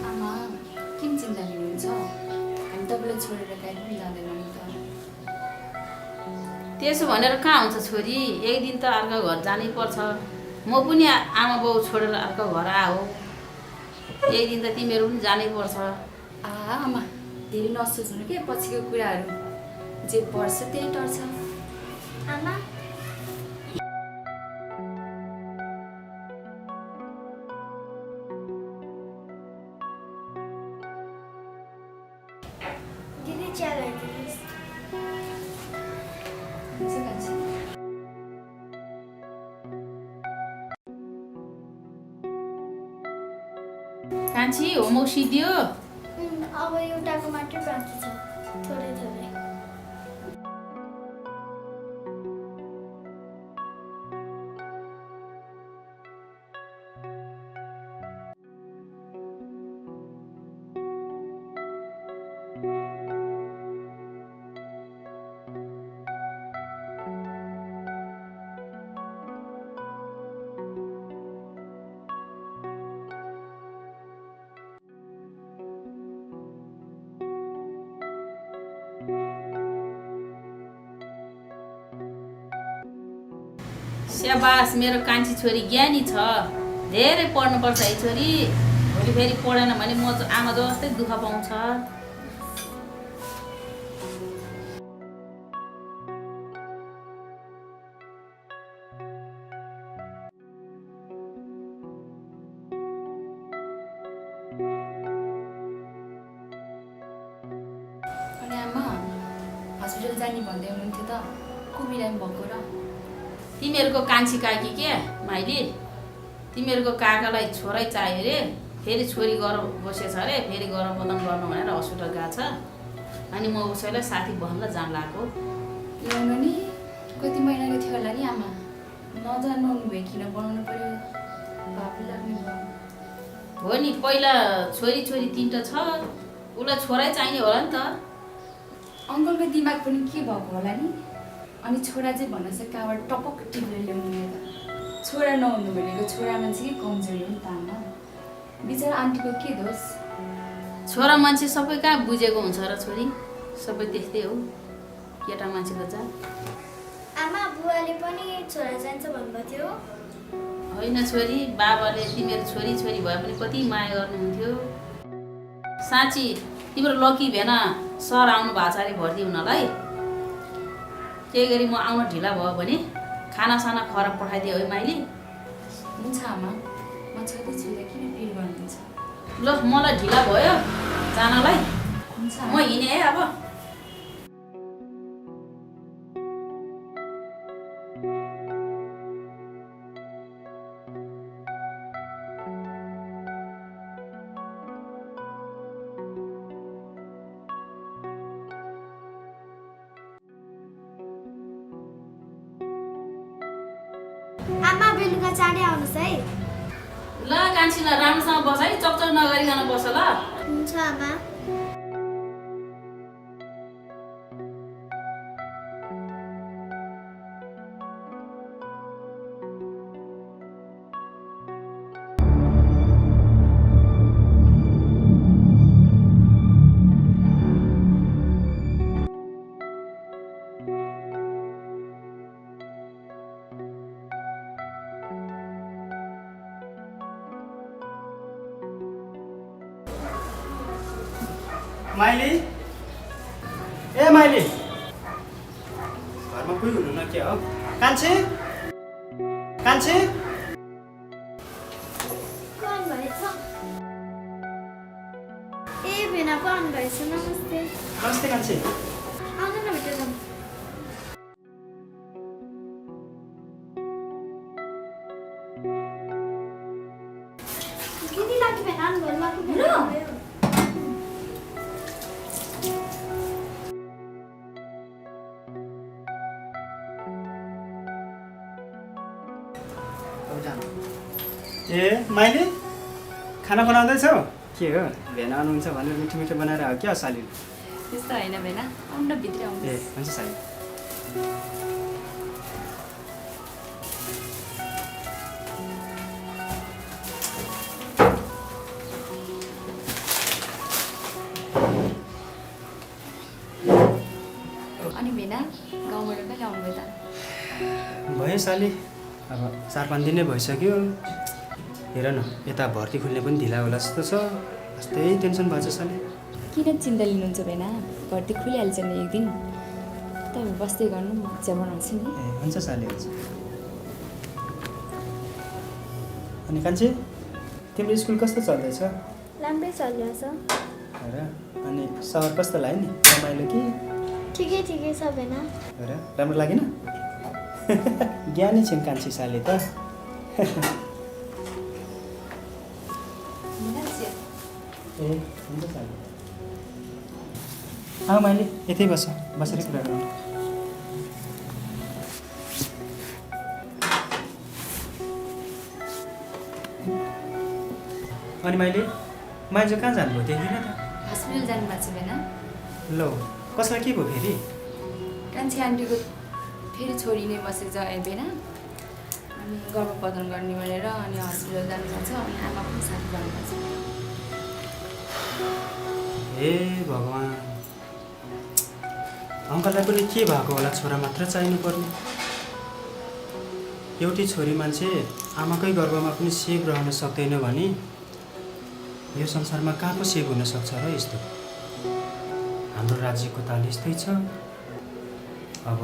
आमा किन चिन्ता लिनुहुन्छ हामी तपाईँलाई छोडेर कहीँ पनि जाँदैनौँ त त्यसो भनेर कहाँ हुन्छ छोरी एक दिन त अर्को घर जानै पर्छ म पनि आमा बाउ छोडेर अर्को घर आऊ एक दिन त तिमीहरू पनि जानै पर्छ आमा धेरै नसोच्नु के पछिको कुराहरू जे पर्छ त्यही टर्छ आमा दिदी चिया ल्याइदिनुहोस् कान्छी होमवर्क सिद्धियो अब एउटाको मात्रै बाँकी छ थोरै थोरै स्याबास मेरो कान्छी छोरी ज्ञानी छ धेरै पढ्नुपर्छ है छोरी भोलि फेरि पढेन भने म आमा जस्तै दुःख पाउँछ अनि आमा हस्पिटल जाने भन्दै हुनुहुन्थ्यो त कुमिराम भएको र तिमीहरूको कान्छी काकी के माइली तिमीहरूको काकालाई छोरै चाहियो रे फेरि छोरी गरौँ बसेछ अरे फेरि गरौँ बदन गर्नु भनेर हस्पिटल गएको छ अनि म उसैलाई साथी बहन जान लागेको ल्याउनु नि कति महिनाको थियो होला नि आमा नजानु भयो किन बनाउनु पर्यो पापी लाग्ने भयो हो नि पहिला छोरी छोरी 3टा छ उसलाई छोरै चाहिने होला नि त अङ्कलको दिमाग पनि के भएको होला नि अनि छोरा चाहिँ भन्न चाहिँ कहाँबाट टपक टिपेर ल्याउनु त छोरा नहुनु भनेको छोरा मान्छेकै कमजोरी हो नि त आमा बिचरा आन्टीको के दोष छोरा मान्छे सबै कहाँ बुझेको हुन्छ र छोरी सबै त्यस्तै हो केटा मान्छेको जा आमा बुवाले पनि छोरा चाहिन्छ भन्नुभएको थियो होइन छोरी बाबाले तिमीहरू छोरी छोरी भए पनि कति माया गर्नुहुन्थ्यो साँच्ची तिम्रो लकी भेना सर आउनु भएको छ अरे भर्ती हुनलाई त्यही गरी म आउन ढिला भयो भने खानासाना खराब पठाइदियो है माइली हुन्छ आमा म छँदैछु किन पिर गर्नुहुन्छ ल मलाई ढिला भयो जानलाई हुन्छ म हिँडेँ है अब आमा बेलुका चाँडै आउनुहोस् है ल कान्छीलाई राम्रोसँग बस है चकचक नगरिकन बस ल हुन्छ आमा माइली ए माइली घरमा कोही हुनु न के हो कान्छी कान्छी कौन भएछ ए भेना कौन भएछ नमस्ते नमस्ते कान्छी आउनु न भित्र जाउँ किन लागि भेना घरमा को भेना भयो ए माइली खाना बनाउँदैछौ के हो भेना आउनुहुन्छ भनेर मिठो मिठो बनाएर आयो क्या साली त्यस्तो होइन भेना आउनु भित्र आउनु ए हुन्छ साली अनि भेना गाउँबाट कहिले आउनुभयो त भयो साली अब 4-5 दिन नै भइसक्यो हेर न यता भर्ती खुल्ने पनि ढिला होला जस्तो छ यस्तै टेन्सन भएको छ साली किन चिन्ता लिनुहुन्छ भेना भर्ती खुलिहाल्छ नि एक दिन तपाईँ बस्दै गर्नु म चिया बनाउँछु नि ए हुन्छ साली हुन्छ अनि कान्छी तिम्रो स्कुल कस्तो चल्दैछ राम्रै चलिरहेछ हेर अनि सहर कस्तो लाग्यो नि रमाइलो कि ठिकै ठिकै छ भेना हेर राम्रो लागेन ज्ञानी छिन् कान्छी साली त ए हुन्छ साली आऊ मैले यतै बसेर कुरा गरौँ अनि मैले मान्छे कहाँ जानुभयो देखिनँ त हस्पिटल जानुभएको छ भेना ल कसलाई के भयो फेरि कान्छी आन्टीको फेरि छोरी नै बसेको छ भेना अनि गर्भपतन गर्ने भनेर अनि हस्पिटल जानु जान्छ अनि आमा पनि साथी जानुपर्छ हे भगवान् अङ्कललाई पनि के भएको होला छोरा मात्र चाहिनु पर्ने एउटी छोरी मान्छे आमाकै गर्भमा पनि सेभ रहन सक्दैन भने यो संसारमा कहाँ पो सेभ हुन सक्छ र यस्तो हाम्रो राज्यको ताल यस्तै छ अब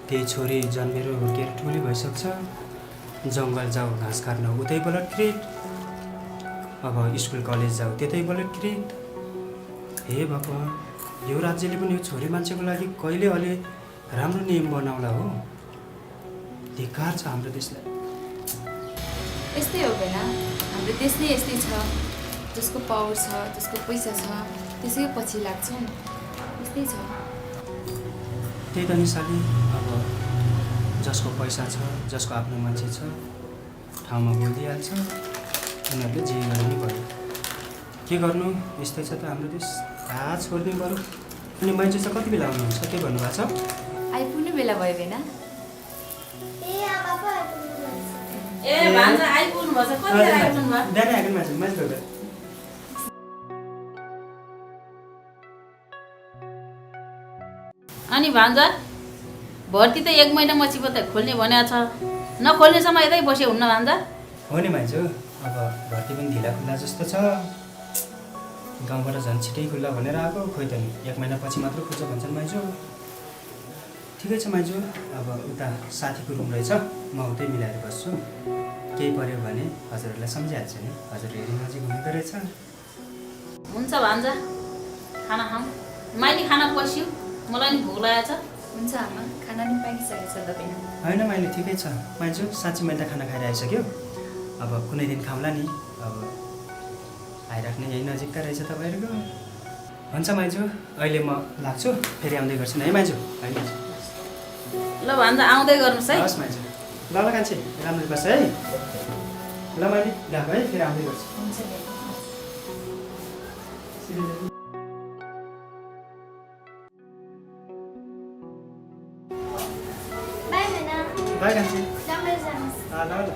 त्यही छोरी जन्मेर हुर्केर ठुली भइसक्छ जङ्गल जाऊ घाँस काट्न उतै बलत्कृत अब स्कुल कलेज जाऊ त्यतै बलत्कृत हे भगवान् यो राज्यले पनि यो छोरी मान्छेको लागि कहिले अलि राम्रो नियम बनाउला हो। धिक्कार छ हाम्रो देशलाई। यस्तै हो बेला हाम्रो देश नै यस्तै छ, जसको पावर छ, जसको पैसा छ, त्यसैको पछि लाग्छौँ। यस्तै छ। त्यही त नि साली, अब जसको पैसा छ, जसको आफ्नो मान्छे छ, ठाउँमा बोलिदिइहाल्छ, उनीहरूले जे गर्नु नि पऱ्यो। के गर्नु, यस्तै छ त हाम्रो देश। छोडिदिनु पऱ्यो। अनि मान्छे चाहिँ कति बेला आउनुहुन्छ के भन्नुभएको छ? आइपुग्ने बेला भयो बेना। ए भान्जा आइपुग्नु भएछ, कति बेला आइपुग्नु भयो? बिहानै आएको मान्छे मान्छे गयो। अनि भान्जा भर्ती त 1 महिना पछि पो त खोल्ने भनेको छ, नखोल्नेसम्म यतै बस्यो हुन्न भान्जा? हो नि माइजू, अब भर्ती पनि ढिला खुल्ला जस्तो छ। गाउँबाट झन् छिटै खुल्ला भनेर आएको, खोइ त नि 1 महिना पछि मात्र खुल्छ भन्छन् माइजू। ठिकै छ माइजू, अब उता साथीको रुम रहेछ, म उतै मिलाएर बस्छु। केही पऱ्यो भने हजुरहरूलाई सम्झिहाल्छु नि, हजुर हेरी नजिक हुँदो रहेछ। हुन्छ भान्जा, खाना खाऊँ। माइली खाना पस्यो, मलाई नि भोक लागेको छ। हुन्छ आमा, खाना नि पाकिसकेको छ तपाईँ। होइन माइली ठिकै छ माइजू, साँच्ची मैले त खाना खाएर आइसक्यो। अब कुनै दिन खाउँला नि, अब आइराख्ने यही नजिकका रहेछ तपाईँहरूको। हुन्छ माइजू, अहिले म लाग्छु, फेरि आउँदै गर्छु नि है माइजू। है माइजू। ल भान्जा आउँदै गर्नुहोस् है। हस् माइजू। ल ल कान्छी, राम्ररी बस्छ है। ल मैले गएको है, फेरि आउँदै गर्छु। हुन्छ बाई कान्छी। ल ल।